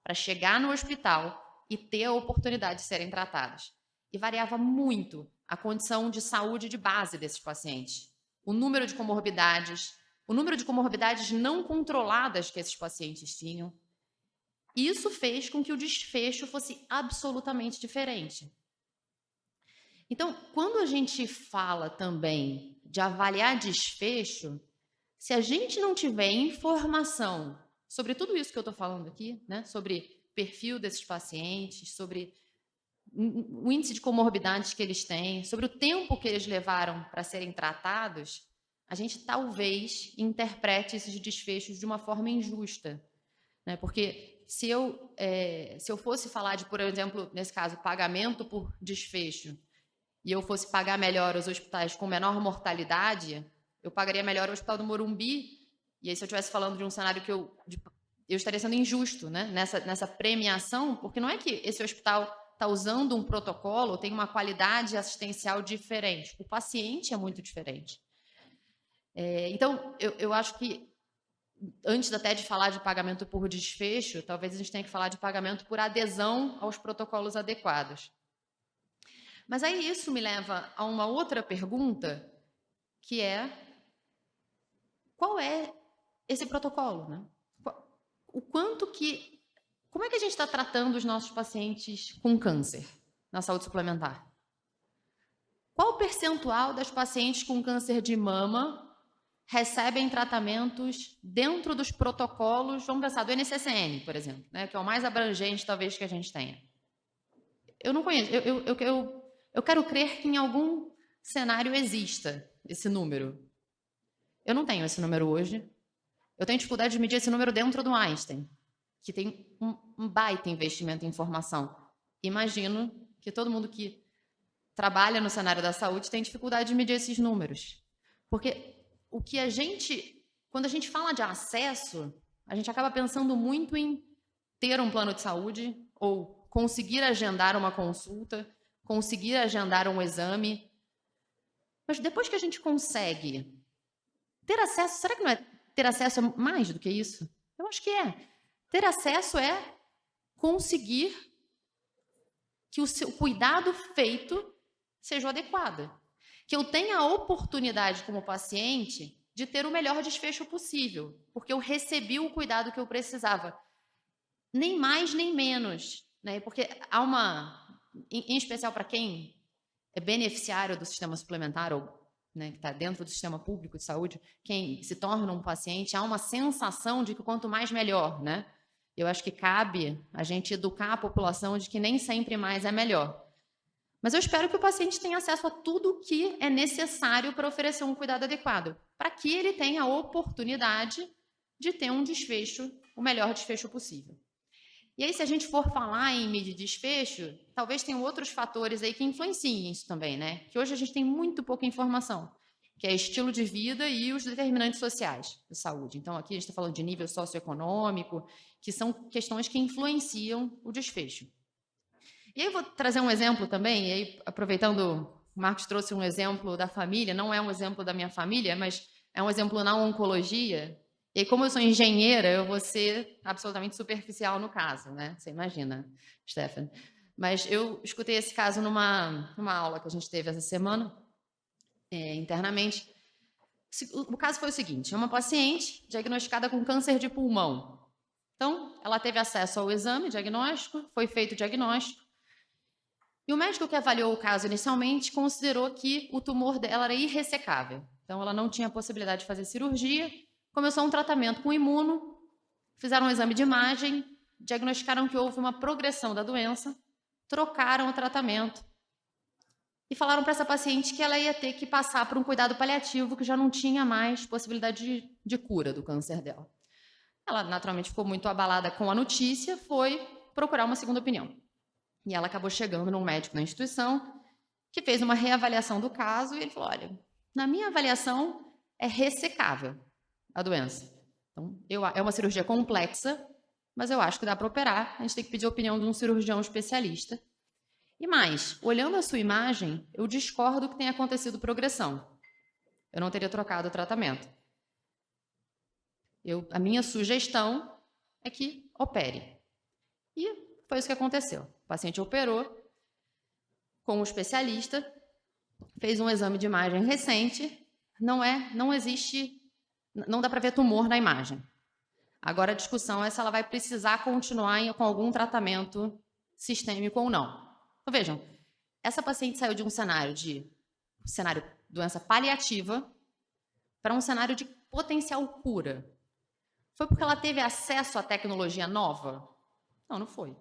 para chegar no hospital e ter a oportunidade de serem tratados. E variava muito a condição de saúde de base desses pacientes. O número de comorbidades não controladas que esses pacientes tinham. Isso fez com que o desfecho fosse absolutamente diferente. Então, quando a gente fala também de avaliar desfecho, se a gente não tiver informação sobre tudo isso que eu estou falando aqui, né, sobre perfil desses pacientes, sobre o índice de comorbidades que eles têm, sobre o tempo que eles levaram para serem tratados, a gente talvez interprete esses desfechos de uma forma injusta, né? Porque se eu fosse falar de, por exemplo, nesse caso, pagamento por desfecho, e eu fosse pagar melhor os hospitais com menor mortalidade, eu pagaria melhor o Hospital do Morumbi, e aí se eu estivesse falando de um cenário que eu estaria sendo injusto, né? nessa premiação, porque não é que esse hospital está usando um protocolo, tem uma qualidade assistencial diferente. O paciente é muito diferente. Então, eu acho que, antes até de falar de pagamento por desfecho, talvez a gente tenha que falar de pagamento por adesão aos protocolos adequados. Mas aí isso me leva a uma outra pergunta, que é: qual é esse protocolo, né? Como é que a gente está tratando os nossos pacientes com câncer na saúde suplementar? Qual o percentual das pacientes com câncer de mama recebem tratamentos dentro dos protocolos, vamos pensar, do NCCN, por exemplo, né, que é o mais abrangente, talvez, que a gente tenha? Eu não conheço. Eu quero crer que em algum cenário exista esse número. Eu não tenho esse número hoje. Eu tenho dificuldade de medir esse número dentro do Einstein, que tem um baita investimento em informação. Imagino que todo mundo que trabalha no cenário da saúde tem dificuldade de medir esses números. Porque quando a gente fala de acesso, a gente acaba pensando muito em ter um plano de saúde ou conseguir agendar uma consulta, conseguir agendar um exame. Mas depois que a gente consegue ter acesso, será que não é ter acesso é mais do que isso? Eu acho que é. Ter acesso é conseguir que o cuidado feito seja o adequado. Que eu tenha a oportunidade, como paciente, de ter o melhor desfecho possível, porque eu recebi o cuidado que eu precisava. Nem mais, nem menos, né? Porque há em especial para quem é beneficiário do sistema suplementar, ou, né, que está dentro do sistema público de saúde, quem se torna um paciente, há uma sensação de que quanto mais, melhor, né? Eu acho que cabe a gente educar a população de que nem sempre mais é melhor. Mas eu espero que o paciente tenha acesso a tudo o que é necessário para oferecer um cuidado adequado, para que ele tenha a oportunidade de ter um desfecho, o melhor desfecho possível. E aí, se a gente for falar em medir desfecho, talvez tenham outros fatores aí que influenciem isso também, né? Que hoje a gente tem muito pouca informação, que é estilo de vida e os determinantes sociais de saúde. Então, aqui a gente está falando de nível socioeconômico, que são questões que influenciam o desfecho. E aí eu vou trazer um exemplo também, e aí, aproveitando, o Marcos trouxe um exemplo da família, não é um exemplo da minha família, mas é um exemplo na oncologia. E aí, como eu sou engenheira, eu vou ser absolutamente superficial no caso, né? Você imagina, Stefan. Mas eu escutei esse caso numa aula que a gente teve essa semana, internamente. O caso foi o seguinte, é uma paciente diagnosticada com câncer de pulmão. Então, ela teve acesso ao exame diagnóstico, foi feito o diagnóstico, e o médico que avaliou o caso inicialmente considerou que o tumor dela era irressecável. Então, ela não tinha possibilidade de fazer cirurgia, começou um tratamento com imuno, fizeram um exame de imagem, diagnosticaram que houve uma progressão da doença, trocaram o tratamento e falaram para essa paciente que ela ia ter que passar por um cuidado paliativo, que já não tinha mais possibilidade de cura do câncer dela. Ela naturalmente ficou muito abalada com a notícia, foi procurar uma segunda opinião. E ela acabou chegando num médico na instituição que fez uma reavaliação do caso e ele falou, olha, na minha avaliação é ressecável a doença. Então, é uma cirurgia complexa, mas eu acho que dá para operar. A gente tem que pedir a opinião de um cirurgião especialista. E mais, olhando a sua imagem, eu discordo que tenha acontecido progressão. Eu não teria trocado o tratamento. A minha sugestão é que opere. E foi isso que aconteceu. O paciente operou com um especialista, fez um exame de imagem recente, não existe, não dá para ver tumor na imagem. Agora a discussão é se ela vai precisar continuar com algum tratamento sistêmico ou não. Então vejam, essa paciente saiu de um cenário doença paliativa para um cenário de potencial cura. Foi porque ela teve acesso à tecnologia nova? Não foi.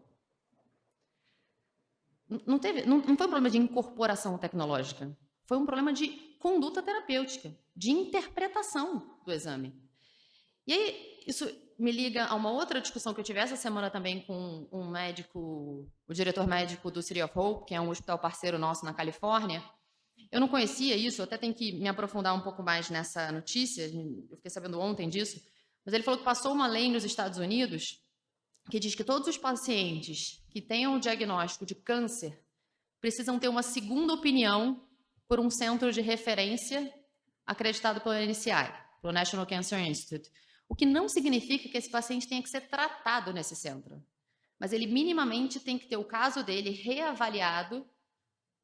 Não foi um problema de incorporação tecnológica. Foi um problema de conduta terapêutica, de interpretação do exame. E aí, isso me liga a uma outra discussão que eu tive essa semana também com um médico, o diretor médico do City of Hope, que é um hospital parceiro nosso na Califórnia. Eu não conhecia isso, eu até tenho que me aprofundar um pouco mais nessa notícia, eu fiquei sabendo ontem disso, mas ele falou que passou uma lei nos Estados Unidos que diz que todos os pacientes que tenham o diagnóstico de câncer precisam ter uma segunda opinião por um centro de referência acreditado pelo NCI, pelo National Cancer Institute. O que não significa que esse paciente tenha que ser tratado nesse centro. Mas ele minimamente tem que ter o caso dele reavaliado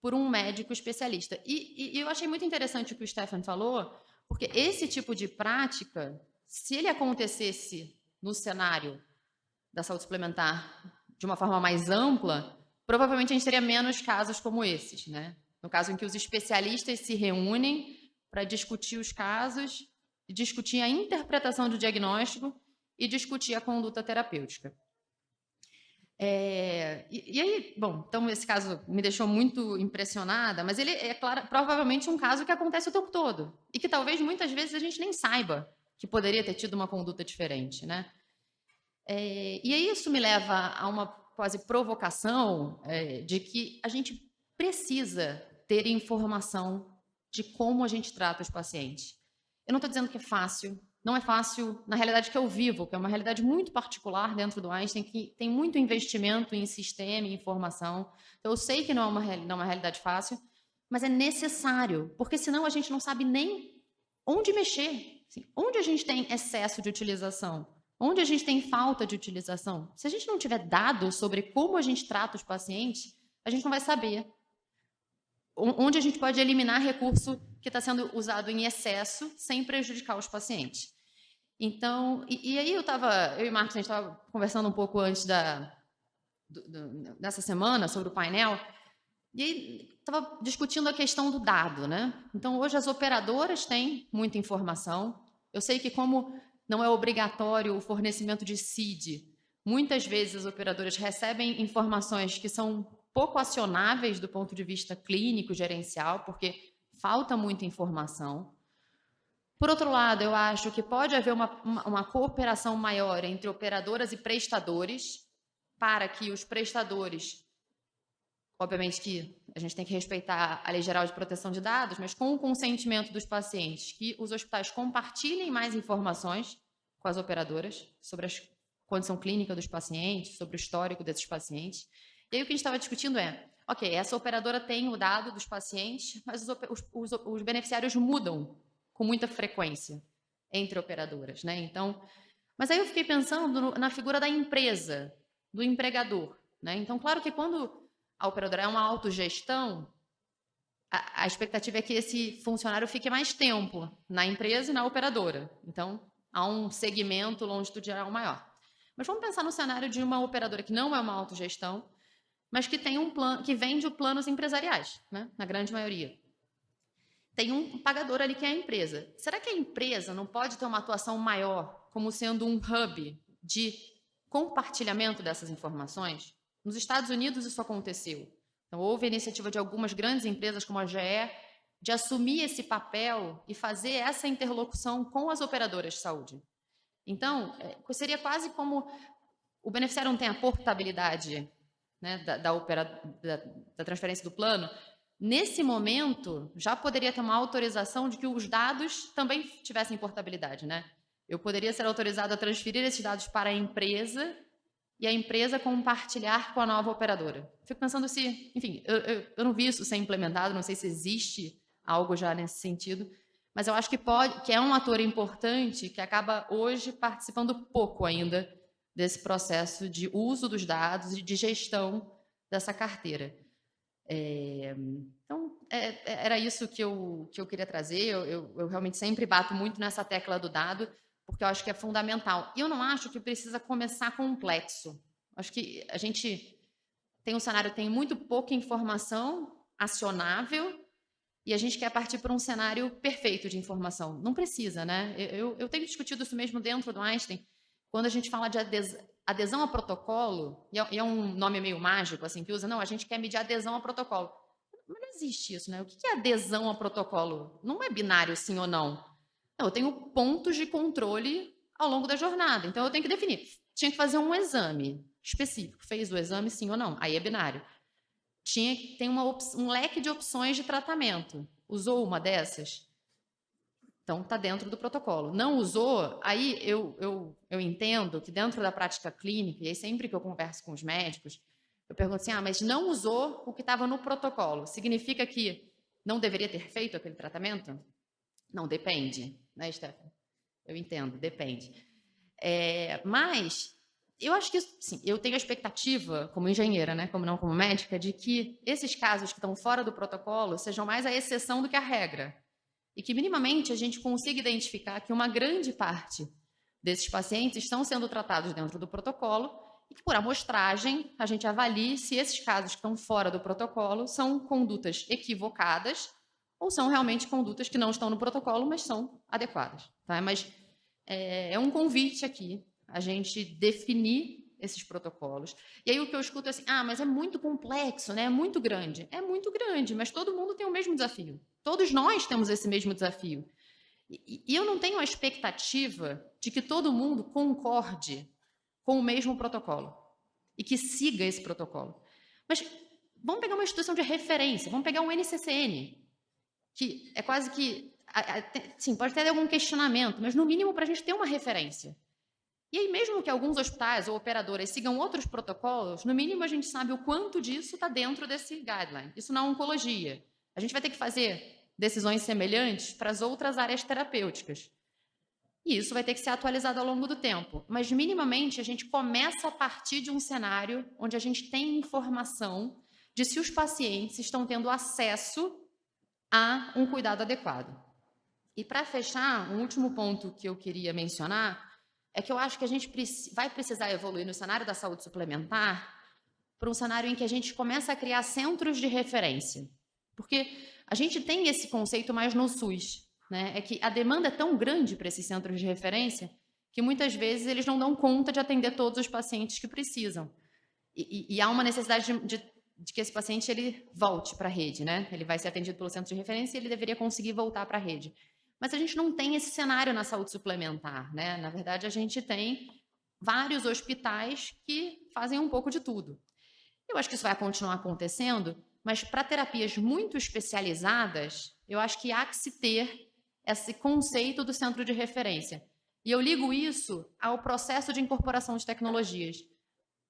por um médico especialista. E eu achei muito interessante o que o Stefan falou, porque esse tipo de prática, se ele acontecesse no cenário da saúde suplementar de uma forma mais ampla, provavelmente a gente teria menos casos como esses, né? No caso em que os especialistas se reúnem para discutir os casos, discutir a interpretação do diagnóstico e discutir a conduta terapêutica. E aí, bom, então esse caso me deixou muito impressionada, mas ele é provavelmente um caso que acontece o tempo todo e que talvez muitas vezes a gente nem saiba que poderia ter tido uma conduta diferente, né? E aí isso me leva a uma quase provocação de que a gente precisa ter informação de como a gente trata os pacientes. Eu não estou dizendo que é fácil, não é fácil na realidade que eu vivo, que é uma realidade muito particular dentro do Einstein, que tem muito investimento em sistema e informação. Então, eu sei que não é uma realidade fácil, mas é necessário, porque senão a gente não sabe nem onde mexer, assim, onde a gente tem excesso de utilização Onde a gente tem falta de utilização? Se a gente não tiver dados sobre como a gente trata os pacientes, a gente não vai saber onde a gente pode eliminar recurso que está sendo usado em excesso sem prejudicar os pacientes. Então, e aí eu e o Marcos, a gente estava conversando um pouco antes dessa semana sobre o painel, e aí estava discutindo a questão do dado, né? Então, hoje as operadoras têm muita informação. Eu sei que como não é obrigatório o fornecimento de CID, muitas vezes as operadoras recebem informações que são pouco acionáveis do ponto de vista clínico, gerencial, porque falta muita informação. Por outro lado, eu acho que pode haver uma cooperação maior entre operadoras e prestadores, para que os prestadores, obviamente que a gente tem que respeitar a Lei Geral de Proteção de Dados, mas com o consentimento dos pacientes, que os hospitais compartilhem mais informações com as operadoras sobre a condição clínica dos pacientes, sobre o histórico desses pacientes. E aí o que a gente estava discutindo é, ok, essa operadora tem o dado dos pacientes, mas os beneficiários mudam com muita frequência entre operadoras, né? Então, mas aí eu fiquei pensando na figura da empresa, do empregador, né? Então, claro que quando a operadora é uma autogestão, a expectativa é que esse funcionário fique mais tempo na empresa e na operadora. Então, há um segmento longitudinal maior. Mas vamos pensar no cenário de uma operadora que não é uma autogestão, mas que tem que vende planos empresariais, né? Na grande maioria. Tem um pagador ali que é a empresa. Será que a empresa não pode ter uma atuação maior como sendo um hub de compartilhamento dessas informações? Nos Estados Unidos isso aconteceu. Então, houve a iniciativa de algumas grandes empresas como a GE de assumir esse papel e fazer essa interlocução com as operadoras de saúde. Então, seria quase como o beneficiário não tem a portabilidade, né, da transferência do plano. Nesse momento, já poderia ter uma autorização de que os dados também tivessem portabilidade, né? Eu poderia ser autorizado a transferir esses dados para a empresa e a empresa compartilhar com a nova operadora. Fico pensando se, enfim, eu não vi isso ser implementado, não sei se existe algo já nesse sentido, mas eu acho que é um ator importante que acaba hoje participando pouco ainda desse processo de uso dos dados e de gestão dessa carteira. Então, era isso que eu queria trazer. Eu realmente sempre bato muito nessa tecla do dado, porque eu acho que é fundamental. E eu não acho que precisa começar complexo. Acho que a gente tem um cenário que tem muito pouca informação acionável e a gente quer partir para um cenário perfeito de informação. Não precisa, né? Eu tenho discutido isso mesmo dentro do Einstein, quando a gente fala de adesão a protocolo, e é um nome meio mágico, assim, que usa, não, a gente quer medir adesão a protocolo. Mas não existe isso, né? O que é adesão a protocolo? Não é binário sim ou não. Não, eu tenho pontos de controle ao longo da jornada, então eu tenho que definir. Tinha que fazer um exame específico. Fez o exame sim ou não? Aí é binário. Tem um leque de opções de tratamento. Usou uma dessas? Então, está dentro do protocolo. Não usou, aí eu entendo que dentro da prática clínica, e aí sempre que eu converso com os médicos, eu pergunto assim, mas não usou o que estava no protocolo. Significa que não deveria ter feito aquele tratamento? Não, depende, né, Stephanie? Eu entendo, depende. Mas eu acho que, sim, eu tenho a expectativa, como engenheira, né, como médica, de que esses casos que estão fora do protocolo sejam mais a exceção do que a regra. E que minimamente a gente consiga identificar que uma grande parte desses pacientes estão sendo tratados dentro do protocolo e que, por amostragem, a gente avalie se esses casos que estão fora do protocolo são condutas equivocadas ou são realmente condutas que não estão no protocolo, mas são adequadas. Tá? Mas é um convite aqui a gente definir esses protocolos. E aí o que eu escuto é assim, mas é muito complexo, né? É muito grande. É muito grande, mas todo mundo tem o mesmo desafio. Todos nós temos esse mesmo desafio. E eu não tenho a expectativa de que todo mundo concorde com o mesmo protocolo e que siga esse protocolo. Mas vamos pegar uma instituição de referência, vamos pegar um NCCN, que é quase que... Sim, pode ter algum questionamento, mas no mínimo para a gente ter uma referência. E aí, mesmo que alguns hospitais ou operadoras sigam outros protocolos, no mínimo a gente sabe o quanto disso está dentro desse guideline. Isso na oncologia. A gente vai ter que fazer decisões semelhantes para as outras áreas terapêuticas. E isso vai ter que ser atualizado ao longo do tempo. Mas, minimamente, a gente começa a partir de um cenário onde a gente tem informação de se os pacientes estão tendo acesso a um cuidado adequado. E, para fechar, um último ponto que eu queria mencionar é que eu acho que a gente vai precisar evoluir no cenário da saúde suplementar para um cenário em que a gente começa a criar centros de referência. Porque a gente tem esse conceito mais no SUS, né? É que a demanda é tão grande para esses centros de referência que muitas vezes eles não dão conta de atender todos os pacientes que precisam. E há uma necessidade de que esse paciente ele volte para a rede, né? Ele vai ser atendido pelo centro de referência e ele deveria conseguir voltar para a rede. Mas a gente não tem esse cenário na saúde suplementar, né? Na verdade, a gente tem vários hospitais que fazem um pouco de tudo. Eu acho que isso vai continuar acontecendo, mas para terapias muito especializadas, eu acho que há que se ter esse conceito do centro de referência. E eu ligo isso ao processo de incorporação de tecnologias,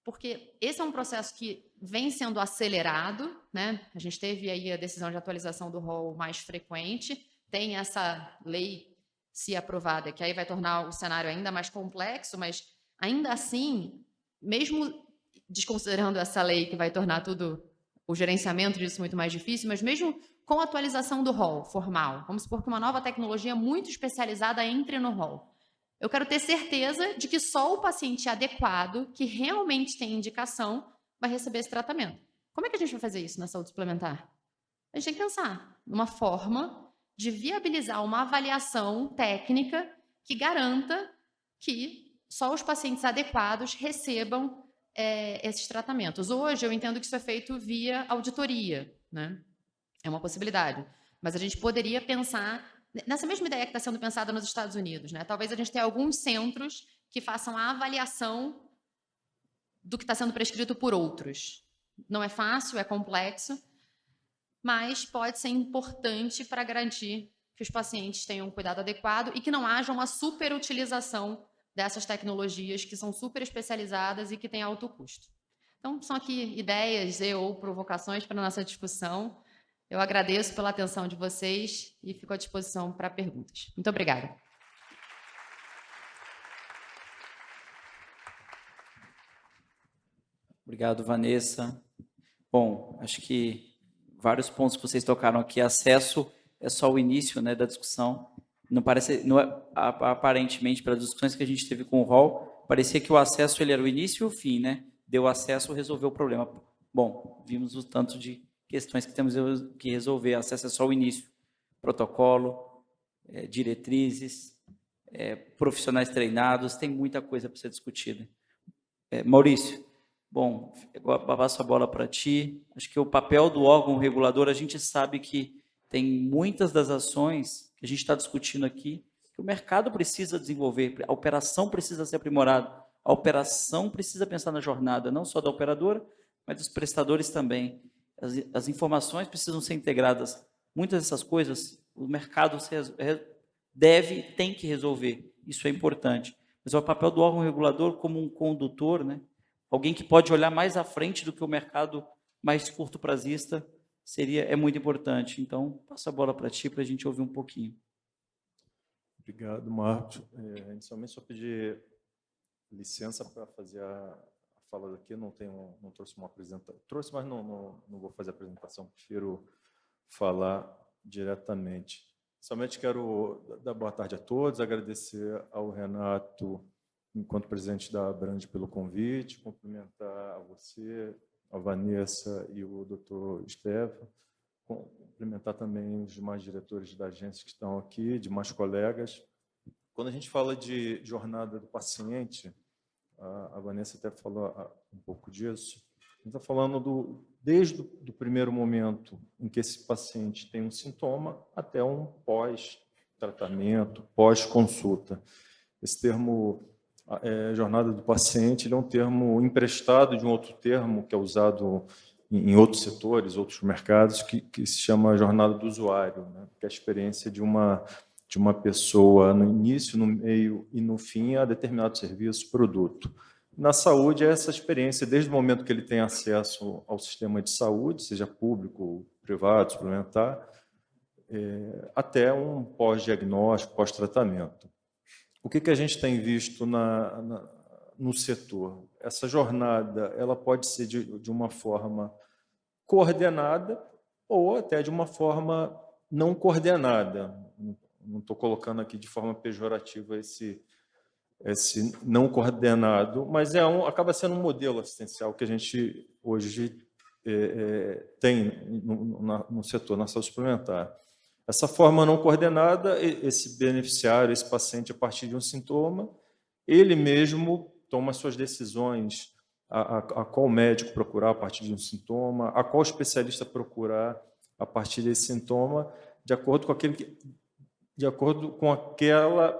porque esse é um processo que vem sendo acelerado, né? A gente teve aí a decisão de atualização do rol mais frequente, tem essa lei, se aprovada, que aí vai tornar o cenário ainda mais complexo, mas ainda assim, mesmo desconsiderando essa lei que vai tornar tudo, o gerenciamento disso muito mais difícil, mas mesmo com a atualização do rol formal, vamos supor que uma nova tecnologia muito especializada entre no rol. Eu quero ter certeza de que só o paciente adequado, que realmente tem indicação, vai receber esse tratamento. Como é que a gente vai fazer isso na saúde suplementar? A gente tem que pensar numa forma de viabilizar uma avaliação técnica que garanta que só os pacientes adequados recebam esses tratamentos. Hoje, eu entendo que isso é feito via auditoria, né? É uma possibilidade. Mas a gente poderia pensar nessa mesma ideia que está sendo pensada nos Estados Unidos, né? Talvez a gente tenha alguns centros que façam a avaliação do que está sendo prescrito por outros. Não é fácil, é complexo, mas pode ser importante para garantir que os pacientes tenham um cuidado adequado e que não haja uma superutilização dessas tecnologias que são super especializadas e que têm alto custo. Então, são aqui ideias ou provocações para a nossa discussão. Eu agradeço pela atenção de vocês e fico à disposição para perguntas. Muito obrigada. Obrigado, Vanessa. Bom, acho que vários pontos que vocês tocaram aqui, acesso é só o início, né, da discussão. Não parece, não é, aparentemente, pelas discussões que a gente teve com o rol, parecia que o acesso ele era o início e o fim, né? Deu acesso, resolveu o problema. Bom, vimos o tanto de questões que temos que resolver. Acesso é só o início. Protocolo, diretrizes, profissionais treinados, tem muita coisa para ser discutida. Maurício, bom, eu passo a bola para ti. Acho que o papel do órgão regulador, a gente sabe que tem muitas das ações que a gente está discutindo aqui, que o mercado precisa desenvolver, a operação precisa ser aprimorada, a operação precisa pensar na jornada, não só da operadora, mas dos prestadores também. As informações precisam ser integradas. Muitas dessas coisas, o mercado tem que resolver. Isso é importante. Mas é o papel do órgão regulador como um condutor, né? Alguém que pode olhar mais à frente do que o mercado mais curto-prazista, é muito importante. Então, passo a bola para ti, para a gente ouvir um pouquinho. Obrigado, Marcos. Inicialmente, só pedir licença para fazer a fala daqui. Não trouxe uma apresentação. Trouxe, mas não vou fazer a apresentação. Prefiro falar diretamente. Somente quero dar boa tarde a todos, agradecer ao Renato, enquanto presidente da Abrand, pelo convite, cumprimentar a você, a Vanessa e o Dr. Stefan, cumprimentar também os demais diretores da agência que estão aqui, demais colegas. Quando a gente fala de jornada do paciente, a Vanessa até falou um pouco disso, a gente está falando desde o primeiro momento em que esse paciente tem um sintoma até um pós-tratamento, pós-consulta. Esse termo jornada do paciente, ele é um termo emprestado de um outro termo que é usado em outros setores, outros mercados, que se chama jornada do usuário, né? Que é a experiência de uma pessoa no início, no meio e no fim a determinado serviço, produto. Na saúde, é essa experiência, desde o momento que ele tem acesso ao sistema de saúde, seja público, privado, suplementar, até um pós-diagnóstico, pós-tratamento. o que a gente tem visto no setor? Essa jornada ela pode ser de uma forma coordenada ou até de uma forma não coordenada. Não estou colocando aqui de forma pejorativa esse não coordenado, mas acaba sendo um modelo assistencial que a gente hoje tem no setor, na saúde suplementar. Essa forma não coordenada, esse beneficiário, esse paciente, a partir de um sintoma, ele mesmo toma suas decisões, a qual médico procurar a partir de um sintoma, a qual especialista procurar a partir desse sintoma, de acordo com aquela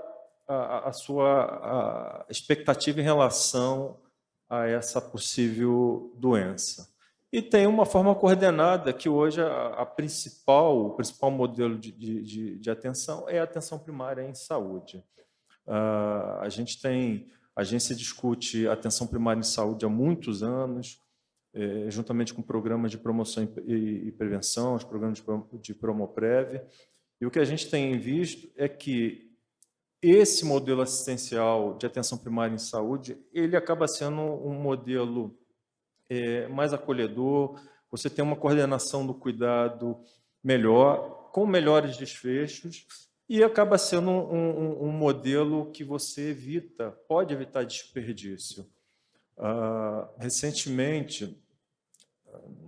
a sua expectativa em relação a essa possível doença. E tem uma forma coordenada que hoje o principal modelo de atenção é a atenção primária em saúde. A agência discute atenção primária em saúde há muitos anos, juntamente com programas de promoção e prevenção, os programas de Promoprev. E o que a gente tem visto é que esse modelo assistencial de atenção primária em saúde, ele acaba sendo um modelo mais acolhedor, você tem uma coordenação do cuidado melhor, com melhores desfechos, e acaba sendo um modelo que você pode evitar desperdício. Recentemente,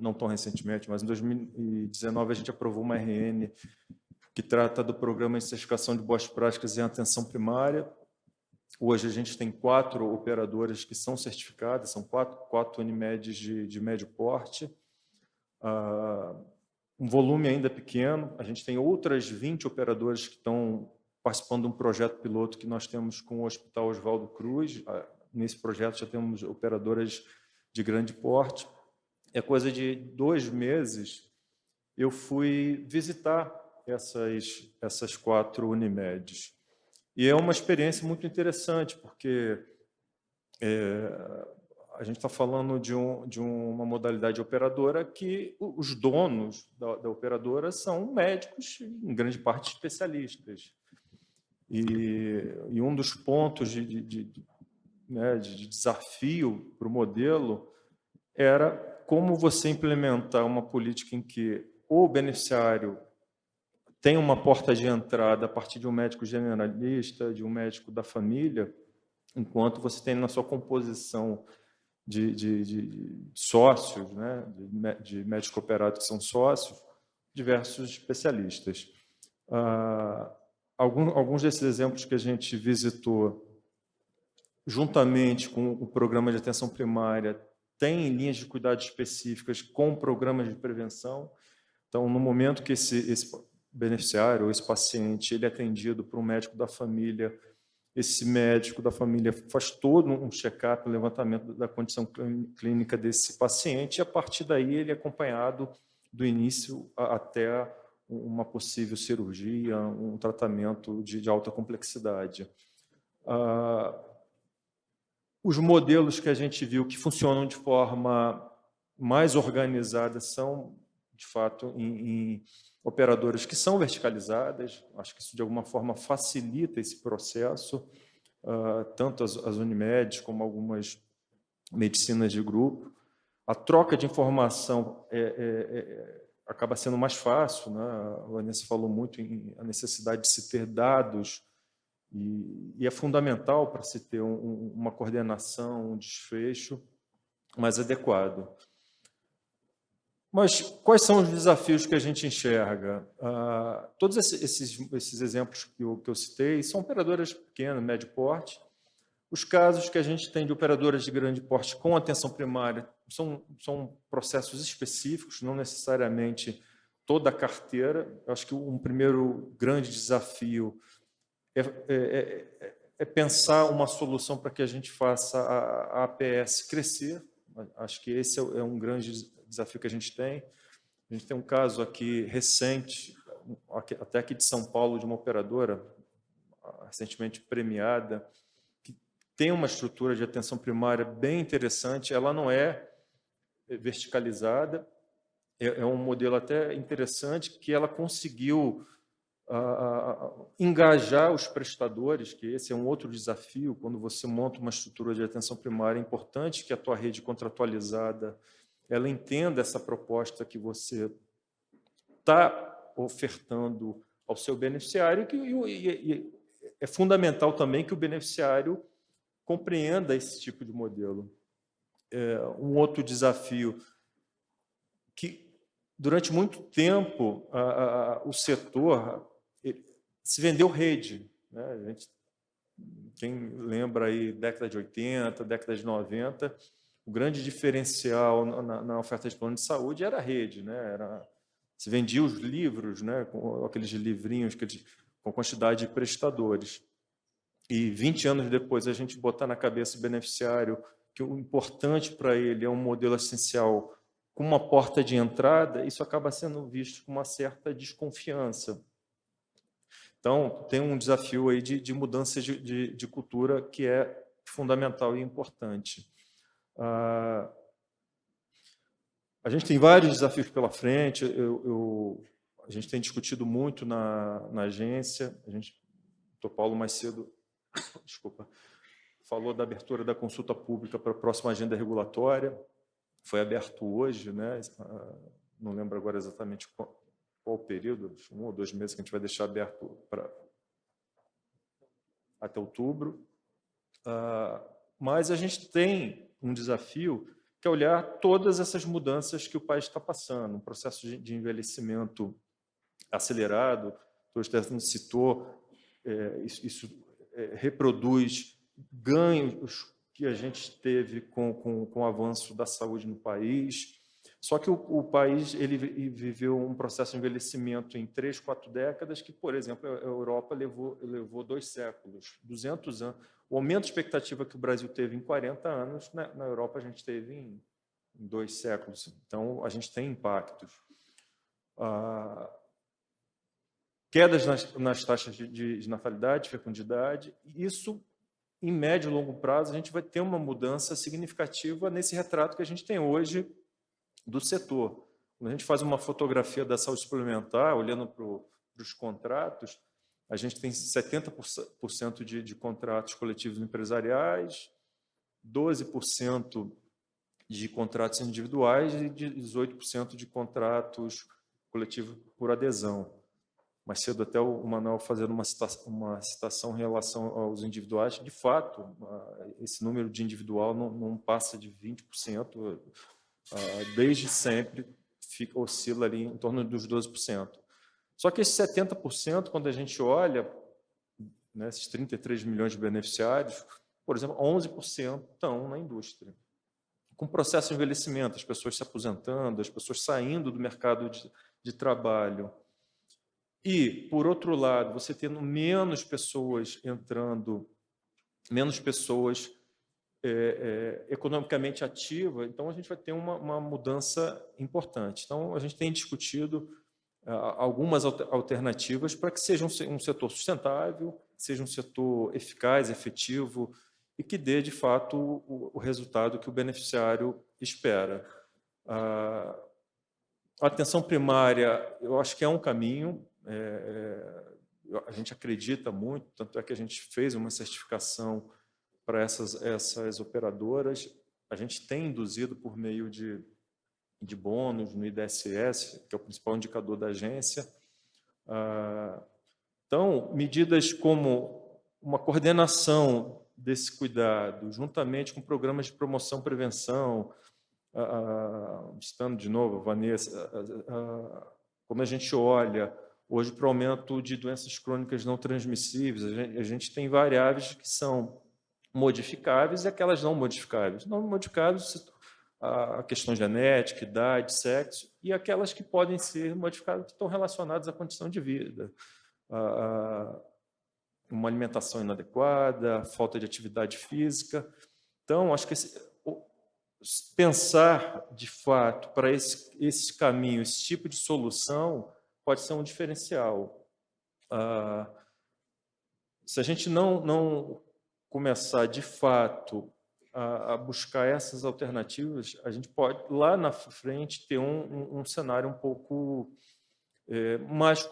não tão recentemente, mas em 2019 a gente aprovou uma RN que trata do programa de certificação de boas práticas em atenção primária. Hoje a gente tem 4 operadoras que são certificadas, são 4 Unimedes de médio porte. Um volume ainda pequeno, a gente tem outras 20 operadoras que estão participando de um projeto piloto que nós temos com o Hospital Oswaldo Cruz. Nesse projeto já temos operadoras de grande porte. É coisa de 2 meses, eu fui visitar essas 4 Unimedes. E é uma experiência muito interessante, porque a gente está falando de uma modalidade operadora que os donos da operadora são médicos, em grande parte especialistas. E um dos pontos de desafio para o modelo era como você implementar uma política em que o beneficiário tem uma porta de entrada a partir de um médico generalista, de um médico da família, enquanto você tem na sua composição de sócios, né, de médicos cooperados que são sócios, diversos especialistas. Alguns desses exemplos que a gente visitou, juntamente com o programa de atenção primária, tem linhas de cuidado específicas com programas de prevenção. Então, no momento que esse beneficiário ou esse paciente ele é atendido por um médico da família, esse médico da família faz todo um check-up, um levantamento da condição clínica desse paciente, e a partir daí ele é acompanhado do início até uma possível cirurgia, um tratamento de alta complexidade. Os modelos que a gente viu que funcionam de forma mais organizada são, de fato, em operadoras que são verticalizadas. Acho que isso, de alguma forma, facilita esse processo, tanto as Unimedes como algumas medicinas de grupo. A troca de informação acaba sendo mais fácil, né? A Vanessa falou muito em a necessidade de se ter dados, e é fundamental para se ter uma coordenação, um desfecho mais adequado. Mas quais são os desafios que a gente enxerga? Todos esses exemplos que eu citei são operadoras pequenas, médio porte. Os casos que a gente tem de operadoras de grande porte com atenção primária são processos específicos, não necessariamente toda a carteira. Eu acho que um primeiro grande desafio é pensar uma solução para que a gente faça a APS crescer. Acho que esse é um grande desafio que a gente tem. A gente tem um caso aqui recente, até aqui de São Paulo, de uma operadora recentemente premiada, que tem uma estrutura de atenção primária bem interessante. Ela não é verticalizada, é um modelo até interessante, que ela conseguiu engajar os prestadores, que esse é um outro desafio, quando você monta uma estrutura de atenção primária, é importante que a tua rede contratualizada ela entenda essa proposta que você está ofertando ao seu beneficiário, e é fundamental também que o beneficiário compreenda esse tipo de modelo. Um outro desafio que, durante muito tempo, o setor se vendeu rede, né? A gente, quem lembra aí década de 80, década de 90, o grande diferencial na oferta de plano de saúde era a rede, né? Se vendia os livros, né? Com aqueles livrinhos com quantidade de prestadores. E 20 anos depois a gente botar na cabeça o beneficiário que o importante para ele é um modelo assistencial com uma porta de entrada, isso acaba sendo visto com uma certa desconfiança. Então, tem um desafio aí de mudança de cultura que é fundamental e importante. A gente tem vários desafios pela frente, a gente tem discutido muito na agência, o Paulo mais cedo, desculpa, falou da abertura da consulta pública para a próxima agenda regulatória, foi aberto hoje, né? Não lembro agora exatamente qual o período, 1 ou 2 meses que a gente vai deixar aberto até outubro. Mas a gente tem um desafio que é olhar todas essas mudanças que o país está passando, um processo de envelhecimento acelerado, o Stefano citou, isso reproduz ganhos que a gente teve com o avanço da saúde no país. Só que o país ele viveu um processo de envelhecimento em 3, 4 décadas que, por exemplo, a Europa levou 2 séculos, 200 anos. O aumento de expectativa que o Brasil teve em 40 anos, na Europa a gente teve em 2 séculos. Então, a gente tem impactos. Quedas nas taxas de natalidade, fecundidade. Isso, em médio e longo prazo, a gente vai ter uma mudança significativa nesse retrato que a gente tem hoje do setor. Quando a gente faz uma fotografia da saúde suplementar, olhando para os contratos, a gente tem 70% de contratos coletivos empresariais, 12% de contratos individuais e 18% de contratos coletivos por adesão. Mais cedo até o Manuel fazendo uma citação em relação aos individuais. De fato, esse número de individual não passa de 20%, desde sempre oscila ali em torno dos 12%. Só que esses 70%, quando a gente olha, né, esses 33 milhões de beneficiários, por exemplo, 11% estão na indústria. Com o processo de envelhecimento, as pessoas se aposentando, as pessoas saindo do mercado de trabalho. E, por outro lado, você tendo menos pessoas entrando, menos pessoas economicamente ativas, então a gente vai ter uma mudança importante. Então, a gente tem discutido algumas alternativas para que seja um setor sustentável, seja um setor eficaz, efetivo e que dê, de fato, o resultado que o beneficiário espera. A atenção primária, eu acho que é um caminho, a gente acredita muito, tanto é que a gente fez uma certificação para essas operadoras, a gente tem induzido por meio de bônus no IDSS, que é o principal indicador da agência. Então, medidas como uma coordenação desse cuidado, juntamente com programas de promoção e prevenção, citando de novo, Vanessa, como a gente olha hoje para o aumento de doenças crônicas não transmissíveis, a gente tem variáveis que são modificáveis e aquelas não modificáveis. Não modificáveis, a questão genética, idade, sexo, e aquelas que podem ser modificadas, que estão relacionadas à condição de vida. Uma alimentação inadequada, falta de atividade física. Então, acho que pensar, de fato, para esse caminho, esse tipo de solução, pode ser um diferencial. Se a gente não começar, de fato, a buscar essas alternativas, a gente pode, lá na frente, ter um cenário um pouco mais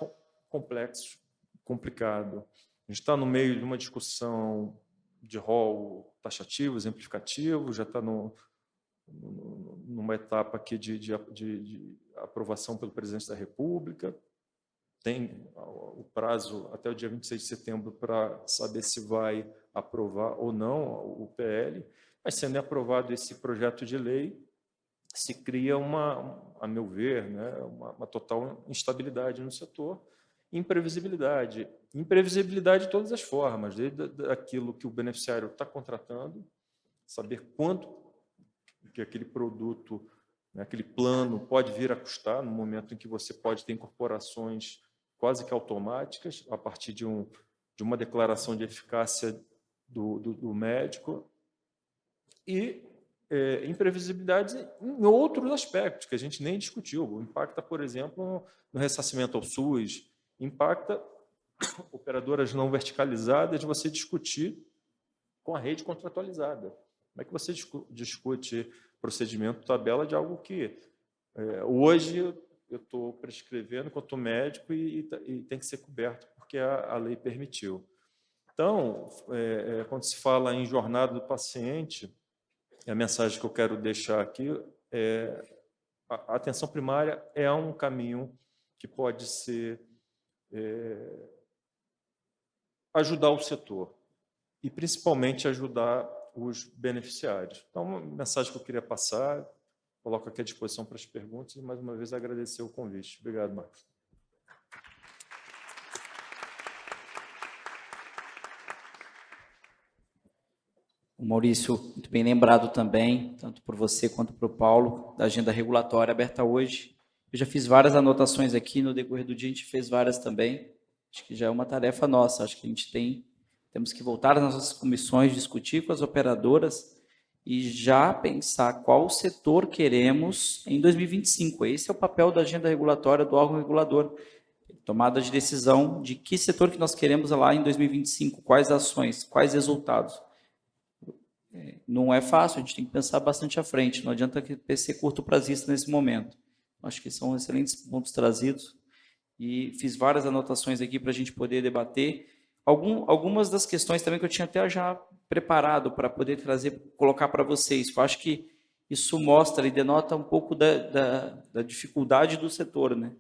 complexo complicado. A gente está no meio de uma discussão de rol taxativo, exemplificativo, já está numa etapa aqui de aprovação pelo presidente da República. Tem o prazo até o dia 26 de setembro para saber se vai aprovar ou não o PL, mas sendo aprovado esse projeto de lei, se cria a meu ver, né, uma total instabilidade no setor, imprevisibilidade. Imprevisibilidade de todas as formas, desde aquilo que o beneficiário está contratando, saber quanto que aquele produto, né, aquele plano pode vir a custar no momento em que você pode ter incorporações quase que automáticas, a partir de uma declaração de eficácia do médico, e imprevisibilidades em outros aspectos que a gente nem discutiu. Impacta, por exemplo, no ressarcimento ao SUS, impacta operadoras não verticalizadas, de você discutir com a rede contratualizada. Como é que você discute procedimento, tabela de algo que hoje eu estou prescrevendo enquanto médico e tem que ser coberto porque a lei permitiu. Então, quando se fala em jornada do paciente, a mensagem que eu quero deixar aqui é a atenção primária é um caminho que pode ser ajudar o setor e principalmente ajudar os beneficiários. Então, uma mensagem que eu queria passar, coloco aqui à disposição para as perguntas e mais uma vez agradecer o convite. Obrigado, Marcos. O Maurício, muito bem lembrado também, tanto por você quanto por Paulo, da agenda regulatória aberta hoje. Eu já fiz várias anotações aqui, no decorrer do dia a gente fez várias também. Acho que já é uma tarefa nossa, acho que a gente temos que voltar às nossas comissões, discutir com as operadoras e já pensar qual setor queremos em 2025. Esse é o papel da agenda regulatória do órgão regulador. Tomada de decisão de que setor que nós queremos lá em 2025, quais ações, quais resultados. Não é fácil, a gente tem que pensar bastante à frente, não adianta ser curto prazista nesse momento. Acho que são excelentes pontos trazidos e fiz várias anotações aqui para a gente poder debater. Algumas das questões também que eu tinha até já preparado para poder colocar para vocês. Eu acho que isso mostra e denota um pouco da dificuldade do setor, né?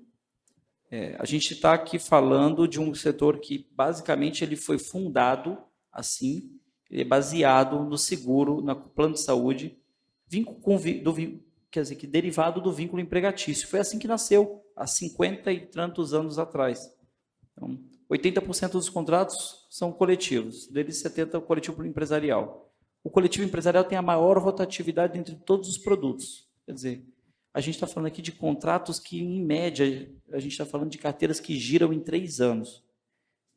A gente está aqui falando de um setor que basicamente ele foi fundado assim, ele é baseado no seguro, no plano de saúde, quer dizer, que derivado do vínculo empregatício. Foi assim que nasceu, há 50 e tantos anos atrás. Então, 80% dos contratos são coletivos, deles 70% é o coletivo empresarial. O coletivo empresarial tem a maior rotatividade entre todos os produtos. Quer dizer, a gente está falando aqui de contratos que, em média, a gente está falando de carteiras que giram em 3 anos.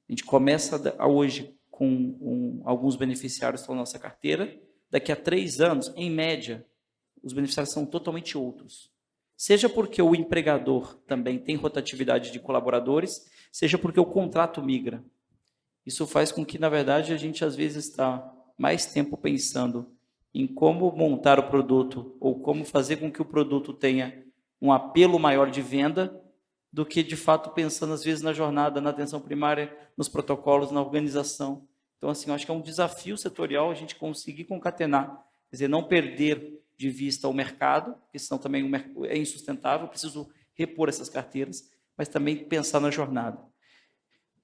A gente começa hoje com alguns beneficiários da nossa carteira, daqui a 3 anos, em média, os beneficiários são totalmente outros. Seja porque o empregador também tem rotatividade de colaboradores, seja porque o contrato migra. Isso faz com que, na verdade, a gente às vezes está mais tempo pensando em como montar o produto ou como fazer com que o produto tenha um apelo maior de venda do que, de fato, pensando, às vezes, na jornada, na atenção primária, nos protocolos, na organização. Então, assim, eu acho que é um desafio setorial a gente conseguir concatenar, quer dizer, não perder de vista o mercado, porque senão também é insustentável, preciso repor essas carteiras, mas também pensar na jornada.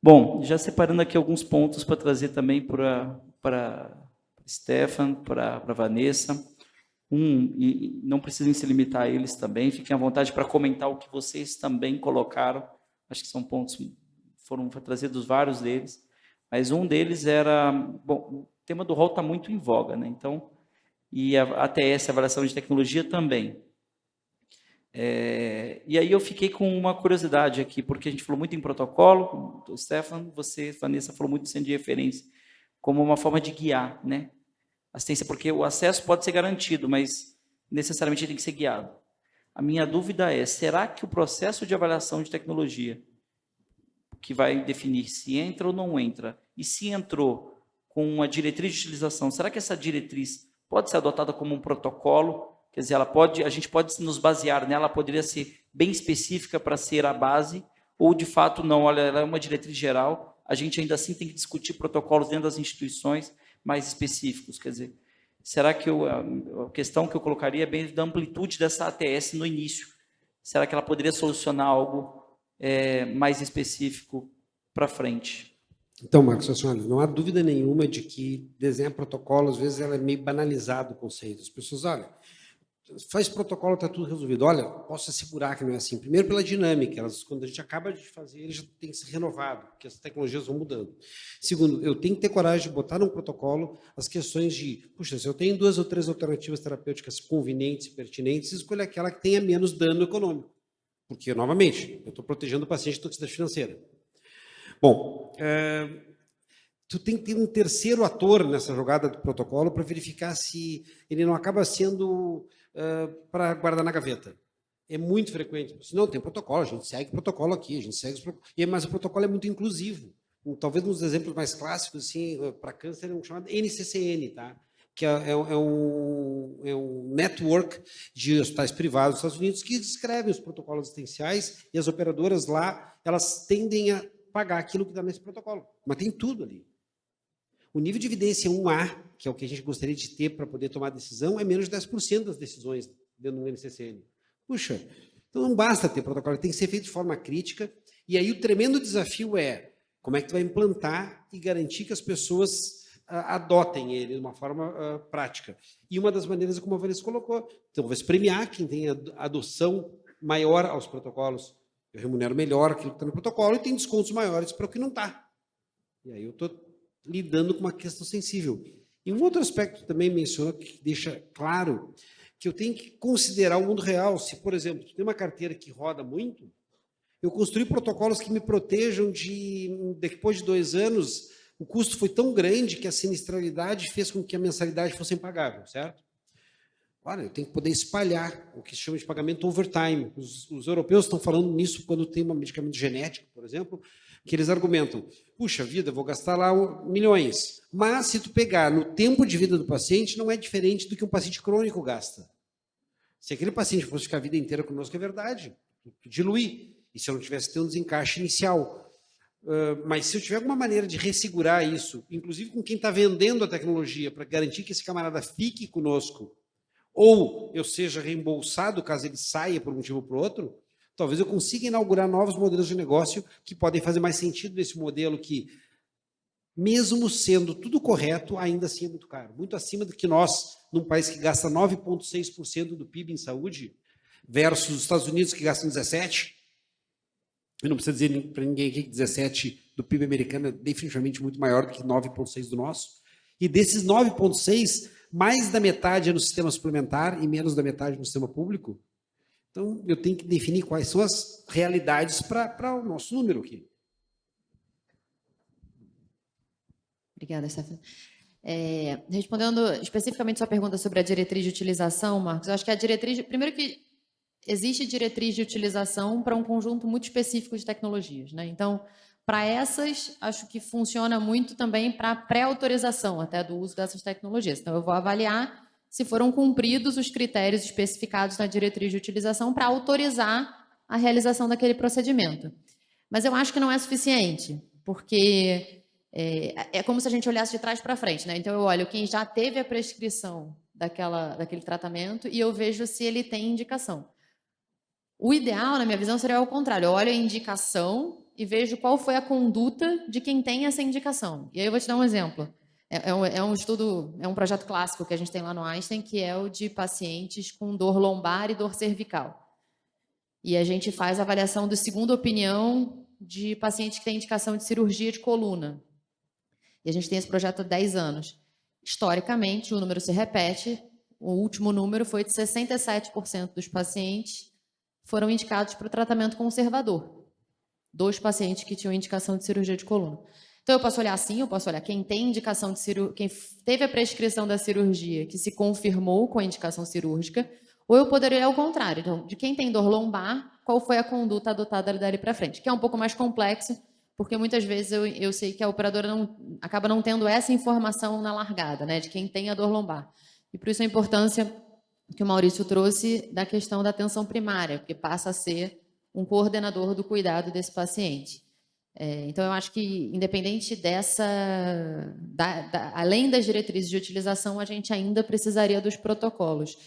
Bom, já separando aqui alguns pontos para trazer também para Stefan, para Vanessa, e não precisem se limitar a eles também, fiquem à vontade para comentar o que vocês também colocaram, acho que são pontos, foram trazidos vários deles, mas um deles era, bom, o tema do rol está muito em voga, né? Então, e a ATS, avaliação de tecnologia, também. E aí eu fiquei com uma curiosidade aqui, porque a gente falou muito em protocolo, o Stefan, você, Vanessa, falou muito de centro de referência, como uma forma de guiar, né? Assistência, porque o acesso pode ser garantido, mas necessariamente tem que ser guiado. A minha dúvida é, será que o processo de avaliação de tecnologia, que vai definir se entra ou não entra, e se entrou com uma diretriz de utilização, será que essa diretriz pode ser adotada como um protocolo? Quer dizer, a gente pode nos basear nela, poderia ser bem específica para ser a base, ou de fato não, olha, ela é uma diretriz geral, a gente ainda assim tem que discutir protocolos dentro das instituições mais específicos? Quer dizer, será que a questão que eu colocaria é bem da amplitude dessa ATS no início? Será que ela poderia solucionar algo mais específico para frente? Então, Marcos, assim, olha, não há dúvida nenhuma de que desenhar protocolo, às vezes, ela é meio banalizado o conceito. As pessoas, olha, faz protocolo, está tudo resolvido. Olha, posso assegurar que não é assim. Primeiro, pela dinâmica. Quando a gente acaba de fazer, ele já tem que ser renovado, porque as tecnologias vão mudando. Segundo, eu tenho que ter coragem de botar num protocolo as questões de, puxa, se eu tenho 2 ou 3 alternativas terapêuticas convenientes e pertinentes, escolha aquela que tenha menos dano econômico. Porque, novamente, eu estou protegendo o paciente da toxicidade financeira. Bom, tu tem que ter um terceiro ator nessa jogada do protocolo para verificar se ele não acaba sendo para guardar na gaveta. É muito frequente. Se não, tem protocolo, a gente segue o protocolo aqui, a gente segue mas o protocolo é muito inclusivo. Talvez um dos exemplos mais clássicos assim, para câncer é um chamado NCCN, tá? Que é um network de hospitais privados dos Estados Unidos que descrevem os protocolos assistenciais e as operadoras lá, elas tendem a pagar aquilo que está nesse protocolo. Mas tem tudo ali. O nível de evidência 1A, que é o que a gente gostaria de ter para poder tomar decisão, é menos de 10% das decisões dentro do NCCN. Puxa, então não basta ter protocolo, tem que ser feito de forma crítica. E aí o tremendo desafio é como é que tu vai implantar e garantir que as pessoas adotem ele de uma forma prática. E uma das maneiras é como a Vanessa colocou. Então, vai premiar quem tem adoção maior aos protocolos. Eu remunero melhor aquilo que está no protocolo e tem descontos maiores para o que não está. E aí eu estou lidando com uma questão sensível. E um outro aspecto também mencionou que deixa claro que eu tenho que considerar o mundo real. Se, por exemplo, tem uma carteira que roda muito, eu construí protocolos que me protejam depois de 2 anos, o custo foi tão grande que a sinistralidade fez com que a mensalidade fosse impagável, certo? Olha, eu tenho que poder espalhar o que se chama de pagamento overtime. Os europeus estão falando nisso quando tem um medicamento genético, por exemplo, que eles argumentam, puxa vida, vou gastar lá milhões. Mas se tu pegar no tempo de vida do paciente, não é diferente do que um paciente crônico gasta. Se aquele paciente fosse ficar a vida inteira conosco, é verdade, tu dilui. E se eu não tivesse ter um desencaixe inicial. Mas se eu tiver alguma maneira de ressegurar isso, inclusive com quem está vendendo a tecnologia, para garantir que esse camarada fique conosco, ou eu seja reembolsado caso ele saia por um motivo ou por outro, talvez eu consiga inaugurar novos modelos de negócio que podem fazer mais sentido nesse modelo que, mesmo sendo tudo correto, ainda assim é muito caro. Muito acima do que nós, num país que gasta 9,6% do PIB em saúde, versus os Estados Unidos que gastam 17%. Eu não preciso dizer para ninguém aqui que 17% do PIB americano é definitivamente muito maior do que 9,6% do nosso. E desses 9,6%, mais da metade é no sistema suplementar e menos da metade no sistema público. Então, eu tenho que definir quais são as realidades para o nosso número aqui. Obrigada, Stephanie. Respondendo especificamente sua pergunta sobre a diretriz de utilização, Marcos, eu acho que a diretriz... Primeiro que existe diretriz de utilização para um conjunto muito específico de tecnologias, né? Então, para essas, acho que funciona muito também para pré-autorização até do uso dessas tecnologias. Então, eu vou avaliar se foram cumpridos os critérios especificados na diretriz de utilização para autorizar a realização daquele procedimento. Mas eu acho que não é suficiente, porque é como se a gente olhasse de trás para frente, né? Então, eu olho quem já teve a prescrição daquele tratamento e eu vejo se ele tem indicação. O ideal, na minha visão, seria o contrário. Eu olho a indicação e vejo qual foi a conduta de quem tem essa indicação. E aí eu vou te dar um exemplo. É um estudo, é um projeto clássico que a gente tem lá no Einstein, que é o de pacientes com dor lombar e dor cervical. E a gente faz a avaliação de segunda opinião de pacientes que têm indicação de cirurgia de coluna. E a gente tem esse projeto há 10 anos. Historicamente, o número se repete. O último número foi de 67% dos pacientes foram indicados para o tratamento conservador. 2 pacientes que tinham indicação de cirurgia de coluna. Então, eu posso olhar assim, eu posso olhar quem tem indicação de cirurgia, quem teve a prescrição da cirurgia, que se confirmou com a indicação cirúrgica, ou eu poderia olhar o contrário. Então, de quem tem dor lombar, qual foi a conduta adotada dali para frente? Que é um pouco mais complexo, porque muitas vezes eu sei que a operadora acaba não tendo essa informação na largada, né, de quem tem a dor lombar. E por isso a importância que o Maurício trouxe da questão da atenção primária, porque passa a ser um coordenador do cuidado desse paciente. Então, eu acho que, independente dessa... além das diretrizes de utilização, a gente ainda precisaria dos protocolos.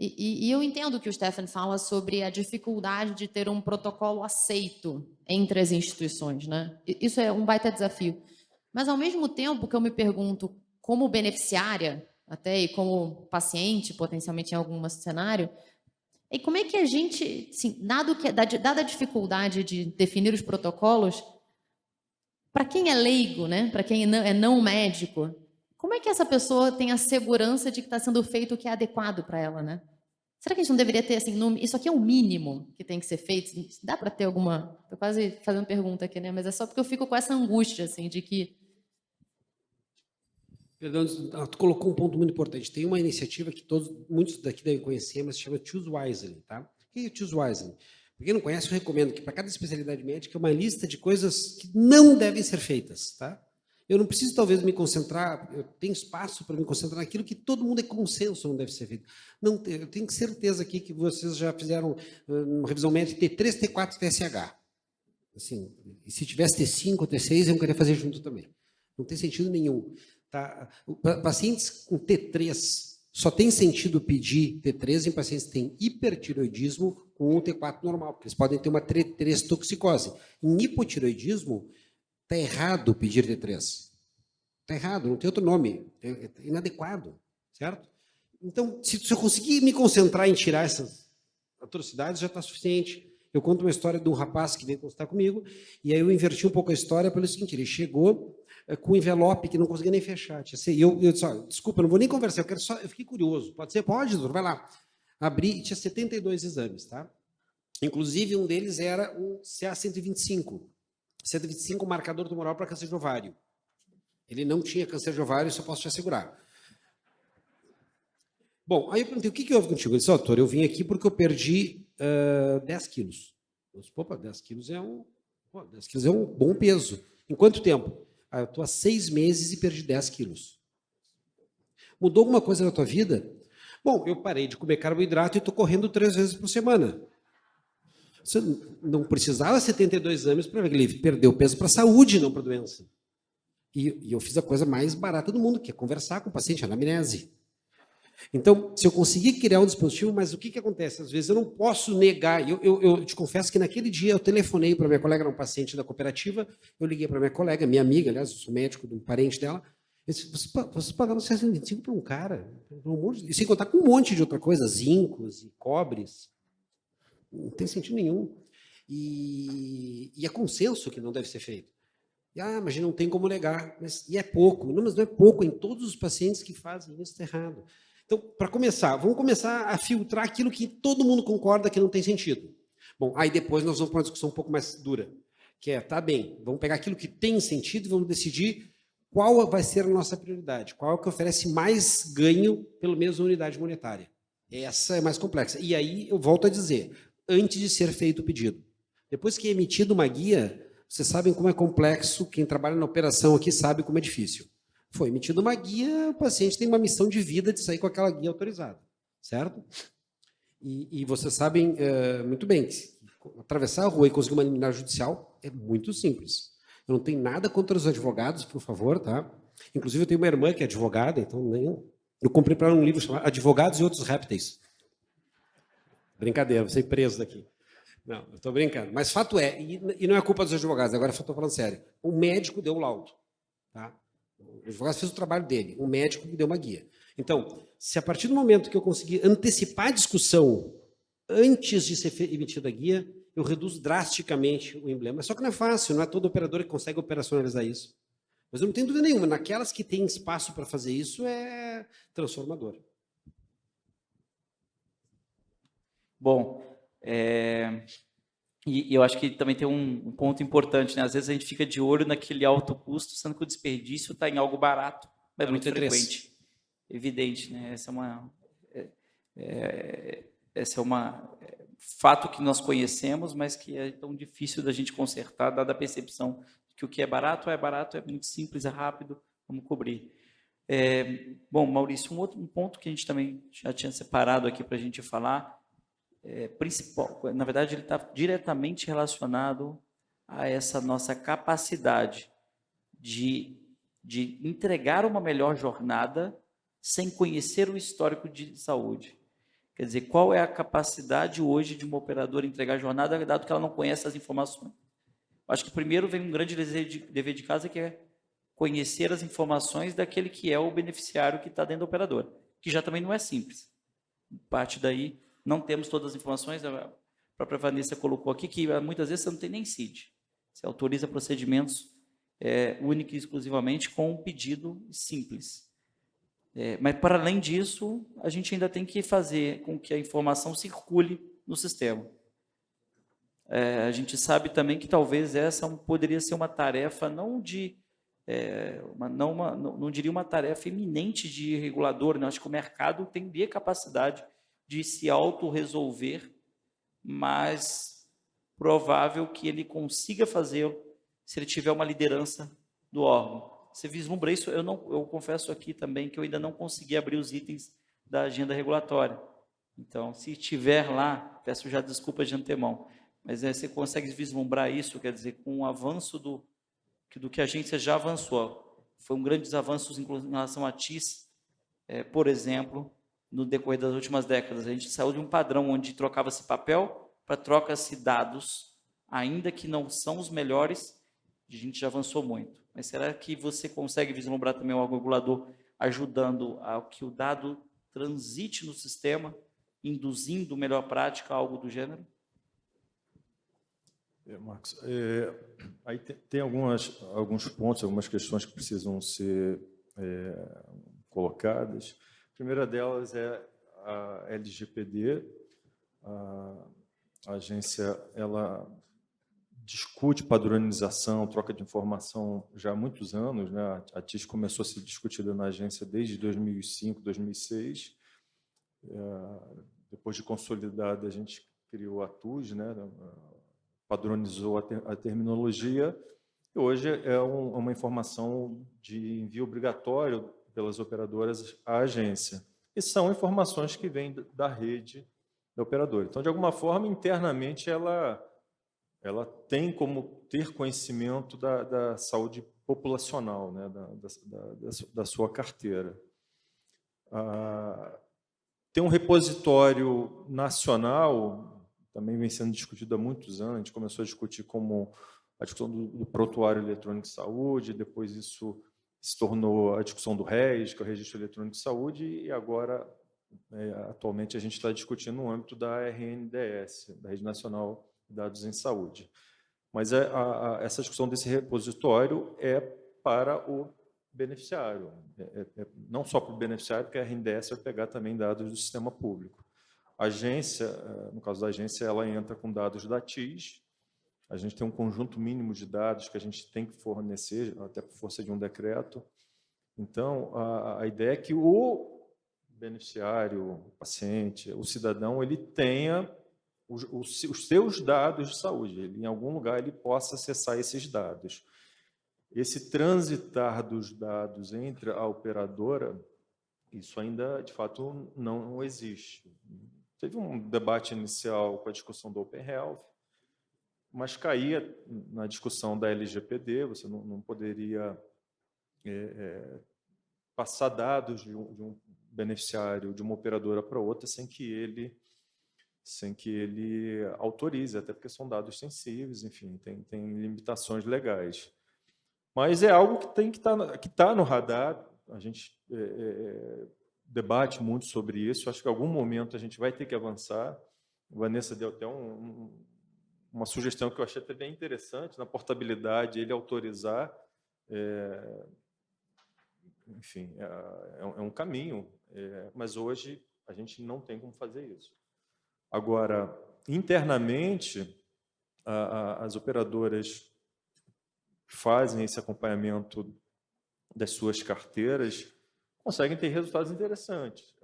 E eu entendo que o Stefan fala sobre a dificuldade de ter um protocolo aceito entre as instituições, né? Isso é um baita desafio. Mas, ao mesmo tempo que eu me pergunto, como beneficiária, até, e como paciente, potencialmente em algum cenário, e como é que a gente, assim, dada a dificuldade de definir os protocolos, para quem é leigo, né? Para quem é não médico, como é que essa pessoa tem a segurança de que está sendo feito o que é adequado para ela, né? Será que a gente não deveria ter, assim, isso aqui é o mínimo que tem que ser feito? Dá para ter alguma... Estou quase fazendo pergunta aqui, né? Mas é só porque eu fico com essa angústia, assim, de que... Perdão, tu colocou um ponto muito importante. Tem uma iniciativa que muitos daqui devem conhecer, mas se chama Choose Wisely, tá? O que é Choose Wisely? Para quem não conhece, eu recomendo que para cada especialidade médica uma lista de coisas que não devem ser feitas, tá? Eu não preciso, talvez, me concentrar, eu tenho espaço para me concentrar naquilo que todo mundo é consenso não deve ser feito. Não, eu tenho certeza aqui que vocês já fizeram uma revisão médica T3, T4, TSH. Assim, e se tivesse T5 ou T6, eu queria fazer junto também. Não tem sentido nenhum. Tá? Pacientes com T3, só tem sentido pedir T3 em pacientes que têm hipertiroidismo com um T4 normal, porque eles podem ter uma T3 toxicose. Em hipotiroidismo, está errado pedir T3. Está errado, não tem outro nome. É inadequado, certo? Então, se eu conseguir me concentrar em tirar essas atrocidades, já está suficiente. Eu conto uma história de um rapaz que veio consultar comigo, e aí eu inverti um pouco a história pelo seguinte, ele chegou com um envelope que não conseguia nem fechar. E eu disse, desculpa, eu não vou nem conversar, eu fiquei curioso. Pode ser? Pode, doutor, vai lá. Abri e tinha 72 exames, tá? Inclusive, um deles era o CA125. 125, marcador tumoral para câncer de ovário. Ele não tinha câncer de ovário, isso eu posso te assegurar. Bom, aí eu perguntei, o que houve contigo? Ele disse, doutor, eu vim aqui porque eu perdi 10 quilos. Eu disse, opa, 10 quilos é um bom peso. Em quanto tempo? Eu estou há 6 meses e perdi 10 quilos. Mudou alguma coisa na tua vida? Bom, eu parei de comer carboidrato e estou correndo 3 vezes por semana. Você não precisava 72 anos para ver que ele perdeu peso para a saúde, não para a doença. E eu fiz a coisa mais barata do mundo, que é conversar com o paciente, anamnese. Então, se eu conseguir criar um dispositivo, mas o que acontece? Às vezes eu não posso negar. Eu te confesso que naquele dia eu telefonei para minha colega, era um paciente da cooperativa, eu liguei para minha colega, minha amiga, aliás, eu sou médico de um parente dela, eu disse, você pagaram 625 para um cara? E sem contar com um monte de outra coisa, zincos e cobres. Não tem sentido nenhum. E é consenso que não deve ser feito. Mas não tem como negar. E é pouco. Não, mas não é pouco. Em todos os pacientes que fazem isso está errado. Então, para começar, vamos começar a filtrar aquilo que todo mundo concorda que não tem sentido. Bom, aí depois nós vamos para uma discussão um pouco mais dura, que é, tá bem, vamos pegar aquilo que tem sentido e vamos decidir qual vai ser a nossa prioridade, qual é o que oferece mais ganho pela mesma unidade monetária. Essa é mais complexa. E aí, eu volto a dizer, antes de ser feito o pedido. Depois que é emitida uma guia, vocês sabem como é complexo, quem trabalha na operação aqui sabe como é difícil. Foi emitida uma guia, o paciente tem uma missão de vida de sair com aquela guia autorizada, certo? E vocês sabem muito bem que atravessar a rua e conseguir uma liminar judicial é muito simples. Eu não tenho nada contra os advogados, por favor, tá? Inclusive, eu tenho uma irmã que é advogada, então eu comprei para ela um livro chamado Advogados e Outros Répteis. Brincadeira, vou ser preso daqui. Não, eu estou brincando. Mas fato é, e não é culpa dos advogados, agora eu estou falando sério, o médico deu o laudo. Tá? O advogado fez o trabalho dele, o médico me deu uma guia. Então, se a partir do momento que eu conseguir antecipar a discussão antes de ser emitida a guia, eu reduzo drasticamente o emblema. Só que não é fácil, não é todo operador que consegue operacionalizar isso. Mas eu não tenho dúvida nenhuma, naquelas que têm espaço para fazer isso, é transformador. Bom, e eu acho que também tem um ponto importante, né? Às vezes a gente fica de olho naquele alto custo, sendo que o desperdício está em algo barato, mas muito frequente. Evidente, né? Essa é uma fato que nós conhecemos, mas que é tão difícil da gente consertar, dada a percepção de que o que é barato, é muito simples, é rápido, vamos cobrir. Bom, Maurício, um ponto que a gente também já tinha separado aqui para a gente falar, principal, na verdade, ele está diretamente relacionado a essa nossa capacidade de entregar uma melhor jornada sem conhecer o histórico de saúde. Quer dizer, qual é a capacidade hoje de uma operadora entregar a jornada, dado que ela não conhece as informações? Acho que primeiro vem um grande dever de casa, que é conhecer as informações daquele que é o beneficiário que está dentro da operadora, que já também não é simples. Parte daí, não temos todas as informações, a própria Vanessa colocou aqui, que muitas vezes você não tem nem CID. Você autoriza procedimentos única e exclusivamente com um pedido simples. Mas, para além disso, a gente ainda tem que fazer com que a informação circule no sistema. A gente sabe também que talvez essa poderia ser uma tarefa não diria uma tarefa eminente de regulador, né? Acho que o mercado teria capacidade de se autorresolver, mas provável que ele consiga fazê-lo se ele tiver uma liderança do órgão. Você vislumbra isso? Eu confesso aqui também que eu ainda não consegui abrir os itens da agenda regulatória. Então, se tiver lá, peço já desculpas de antemão, mas você consegue vislumbrar isso, quer dizer, com o avanço do que a agência já avançou. Foi um grande avanço em relação à TIS, por exemplo, no decorrer das últimas décadas. A gente saiu de um padrão onde trocava-se papel para troca-se dados, ainda que não são os melhores, a gente já avançou muito. Mas será que você consegue vislumbrar também o órgão regulador ajudando a que o dado transite no sistema, induzindo melhor prática, algo do gênero? Marcos, aí tem alguns pontos, algumas questões que precisam ser colocadas. A primeira delas é a LGPD. A agência ela discute padronização, troca de informação já há muitos anos, né? A TIS começou a ser discutida na agência desde 2005, 2006. Depois de consolidada, a gente criou a TUS, né? Padronizou a terminologia, e hoje é uma informação de envio obrigatório pelas operadoras à agência. E são informações que vêm da rede da operadora. Então, de alguma forma, internamente, ela tem como ter conhecimento da saúde populacional, né, da sua carteira. Tem um repositório nacional, também vem sendo discutido há muitos anos. A gente começou a discutir como a discussão do prontuário eletrônico de saúde, depois isso se tornou a discussão do RES, que é o Registro Eletrônico de Saúde, e agora, atualmente, a gente está discutindo no âmbito da RNDS, da Rede Nacional de Dados em Saúde. Mas essa discussão desse repositório é para o beneficiário, não só para o beneficiário, porque a RNDS vai pegar também dados do sistema público. A agência, no caso da agência, ela entra com dados da TIS. A gente tem um conjunto mínimo de dados que a gente tem que fornecer, até por força de um decreto. Então, a ideia é que o beneficiário, o paciente, o cidadão, ele tenha os seus dados de saúde. Em algum lugar ele possa acessar esses dados. Esse transitar dos dados entre a operadora, isso ainda, de fato, não existe. Teve um debate inicial com a discussão do Open Health, mas caía na discussão da LGPD. Você não poderia passar dados de um beneficiário, de uma operadora para outra, sem que ele autorize, até porque são dados sensíveis, enfim, tem limitações legais. Mas é algo que está no radar. A gente debate muito sobre isso. Acho que em algum momento a gente vai ter que avançar. A Vanessa deu até uma sugestão que eu achei até bem interessante, na portabilidade, ele autorizar. Enfim, é um caminho, mas hoje a gente não tem como fazer isso. Agora, internamente, as operadoras fazem esse acompanhamento das suas carteiras, conseguem ter resultados interessantes.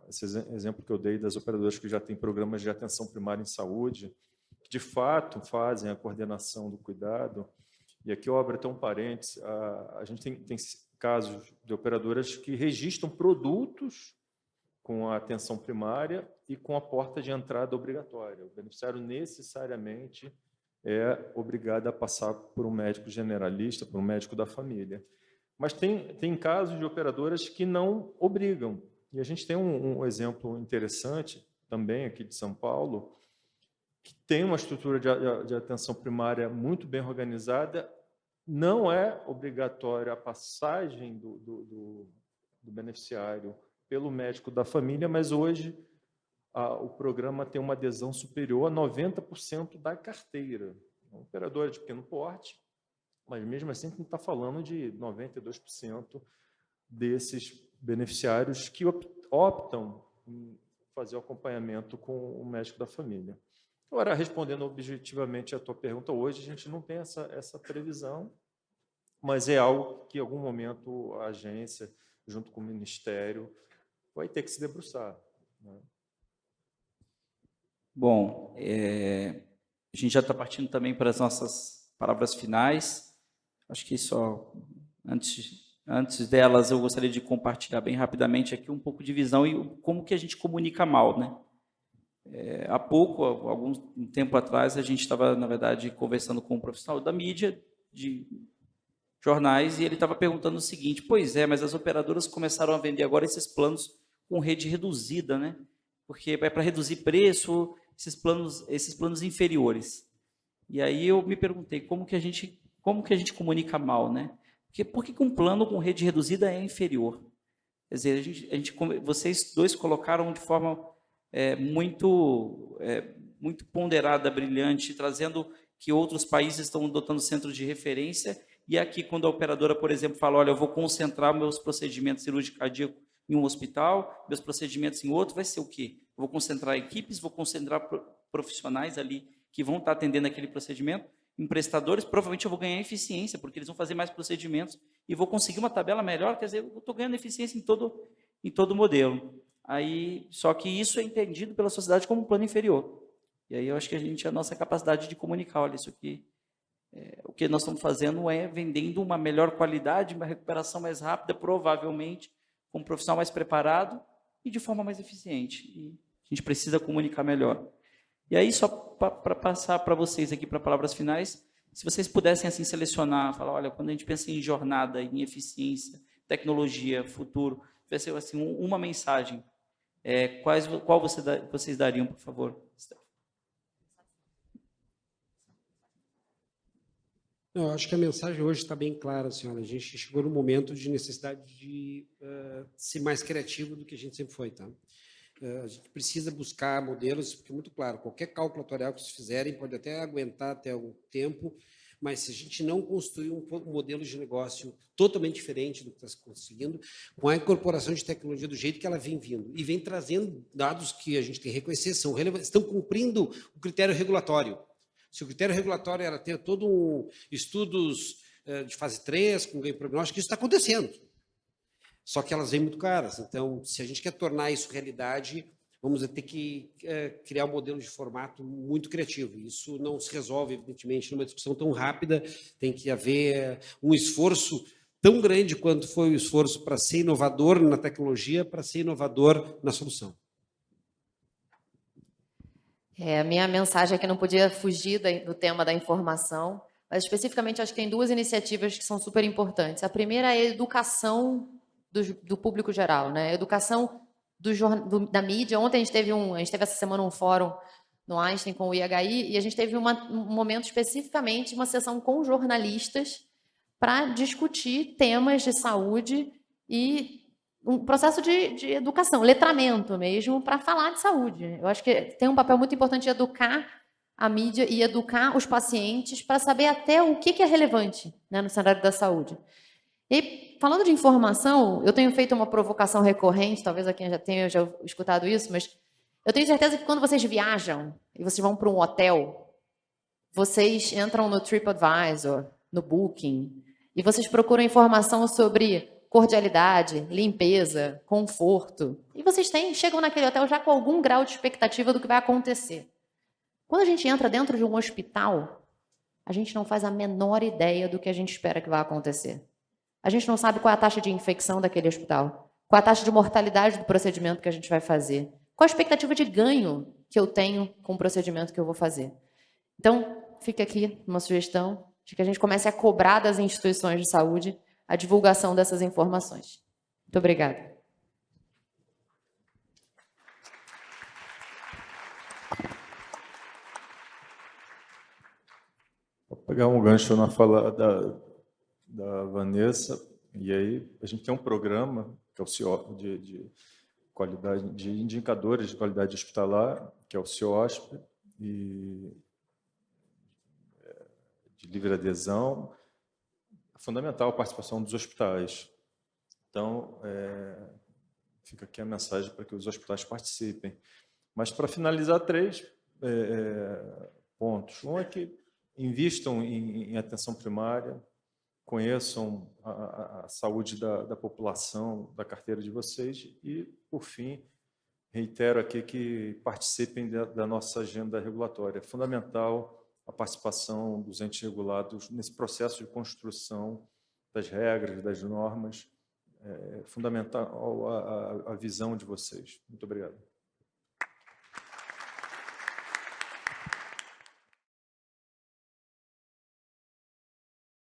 Esse exemplo que eu dei das operadoras que já têm programas de atenção primária em saúde, que de fato fazem a coordenação do cuidado. E aqui eu abro até um parênteses, a gente tem casos de operadoras que registram produtos com a atenção primária e com a porta de entrada obrigatória. O beneficiário necessariamente é obrigada a passar por um médico generalista, por um médico da família. Mas tem casos de operadoras que não obrigam. E a gente tem um exemplo interessante, também aqui de São Paulo, que tem uma estrutura de atenção primária muito bem organizada. Não é obrigatória a passagem do beneficiário pelo médico da família, mas hoje o programa tem uma adesão superior a 90% da carteira. Uma operadora de pequeno porte, mas mesmo assim a gente está falando de 92% desses beneficiários que optam em fazer o acompanhamento com o médico da família. Agora, respondendo objetivamente a tua pergunta, hoje a gente não tem essa previsão, mas é algo que, em algum momento, a agência, junto com o Ministério, vai ter que se debruçar, né? Bom, a gente já está partindo também para as nossas palavras finais. Acho que só, antes delas, eu gostaria de compartilhar bem rapidamente aqui um pouco de visão e como que a gente comunica mal, né? Há pouco, um tempo atrás, a gente estava, na verdade, conversando com um profissional da mídia, de jornais, e ele estava perguntando o seguinte: pois é, mas as operadoras começaram a vender agora esses planos com rede reduzida, né? Porque é para reduzir preço, esses planos inferiores. E aí eu me perguntei como que a gente comunica mal, né? Por que um plano com rede reduzida é inferior? Quer dizer, vocês dois colocaram de forma muito ponderada, brilhante, trazendo que outros países estão adotando centros de referência, e aqui quando a operadora, por exemplo, fala, olha, eu vou concentrar meus procedimentos cirúrgicos cardíacos em um hospital, meus procedimentos em outro, vai ser o quê? Eu vou concentrar equipes, vou concentrar profissionais ali que vão estar atendendo aquele procedimento, em prestadores, provavelmente eu vou ganhar eficiência, porque eles vão fazer mais procedimentos e vou conseguir uma tabela melhor, quer dizer, eu estou ganhando eficiência em todo o modelo. Aí, só que isso é entendido pela sociedade como um plano inferior. E aí eu acho que a nossa capacidade de comunicar, olha, isso aqui, o que nós estamos fazendo é vendendo uma melhor qualidade, uma recuperação mais rápida, provavelmente, com um profissional mais preparado e de forma mais eficiente. E a gente precisa comunicar melhor. E aí, só para passar para vocês aqui para palavras finais, se vocês pudessem assim selecionar, falar, olha, quando a gente pensa em jornada, em eficiência, tecnologia, futuro, vai ser assim, uma mensagem. Qual vocês dariam, por favor? Eu acho que a mensagem hoje está bem clara, senhora. A gente chegou no momento de necessidade de ser mais criativo do que a gente sempre foi, tá? A gente precisa buscar modelos, porque, muito claro, qualquer cálculo atuarial que vocês fizerem pode até aguentar até algum tempo, mas se a gente não construir um modelo de negócio totalmente diferente do que está conseguindo, com a incorporação de tecnologia do jeito que ela vem vindo, e vem trazendo dados que a gente tem que reconhecer, são relevantes, estão cumprindo o critério regulatório. Se o critério regulatório era ter todo estudos de fase 3, com ganho prognóstico, isso está acontecendo. Só que elas vêm muito caras. Então, se a gente quer tornar isso realidade, vamos ter que criar um modelo de formato muito criativo. Isso não se resolve, evidentemente, numa discussão tão rápida. Tem que haver um esforço tão grande quanto foi o esforço para ser inovador na tecnologia, para ser inovador na solução. A minha mensagem é que não podia fugir do tema da informação, mas especificamente acho que tem duas iniciativas que são super importantes. A primeira é a educação do público geral, né? A educação da mídia. Ontem a gente teve essa semana um fórum no Einstein com o IHI, e a gente teve um momento especificamente, uma sessão com jornalistas para discutir temas de saúde e um processo de educação, letramento mesmo, para falar de saúde. Eu acho que tem um papel muito importante de educar a mídia e educar os pacientes para saber até o que é relevante, né, no cenário da saúde. E falando de informação, eu tenho feito uma provocação recorrente, talvez aqui já tenha escutado isso, mas eu tenho certeza que quando vocês viajam e vocês vão para um hotel, vocês entram no TripAdvisor, no Booking, e vocês procuram informação sobre cordialidade, limpeza, conforto. E vocês chegam naquele hotel já com algum grau de expectativa do que vai acontecer. Quando a gente entra dentro de um hospital, a gente não faz a menor ideia do que a gente espera que vai acontecer. A gente não sabe qual é a taxa de infecção daquele hospital, qual é a taxa de mortalidade do procedimento que a gente vai fazer, qual a expectativa de ganho que eu tenho com o procedimento que eu vou fazer. Então, fica aqui uma sugestão de que a gente comece a cobrar das instituições de saúde a divulgação dessas informações. Muito obrigada. Vou pegar um gancho na fala da Vanessa, e aí a gente tem um programa, que é o CIO, de qualidade, de indicadores de qualidade hospitalar, que é o CIOSP, e de livre adesão. É fundamental a participação dos hospitais. Então, fica aqui a mensagem para que os hospitais participem. Mas, para finalizar, 3 pontos. Um é que invistam em atenção primária, conheçam a saúde da população, da carteira de vocês e, por fim, reitero aqui que participem da nossa agenda regulatória. É fundamental a participação dos entes regulados nesse processo de construção das regras, das normas. É fundamental a visão de vocês. Muito obrigado.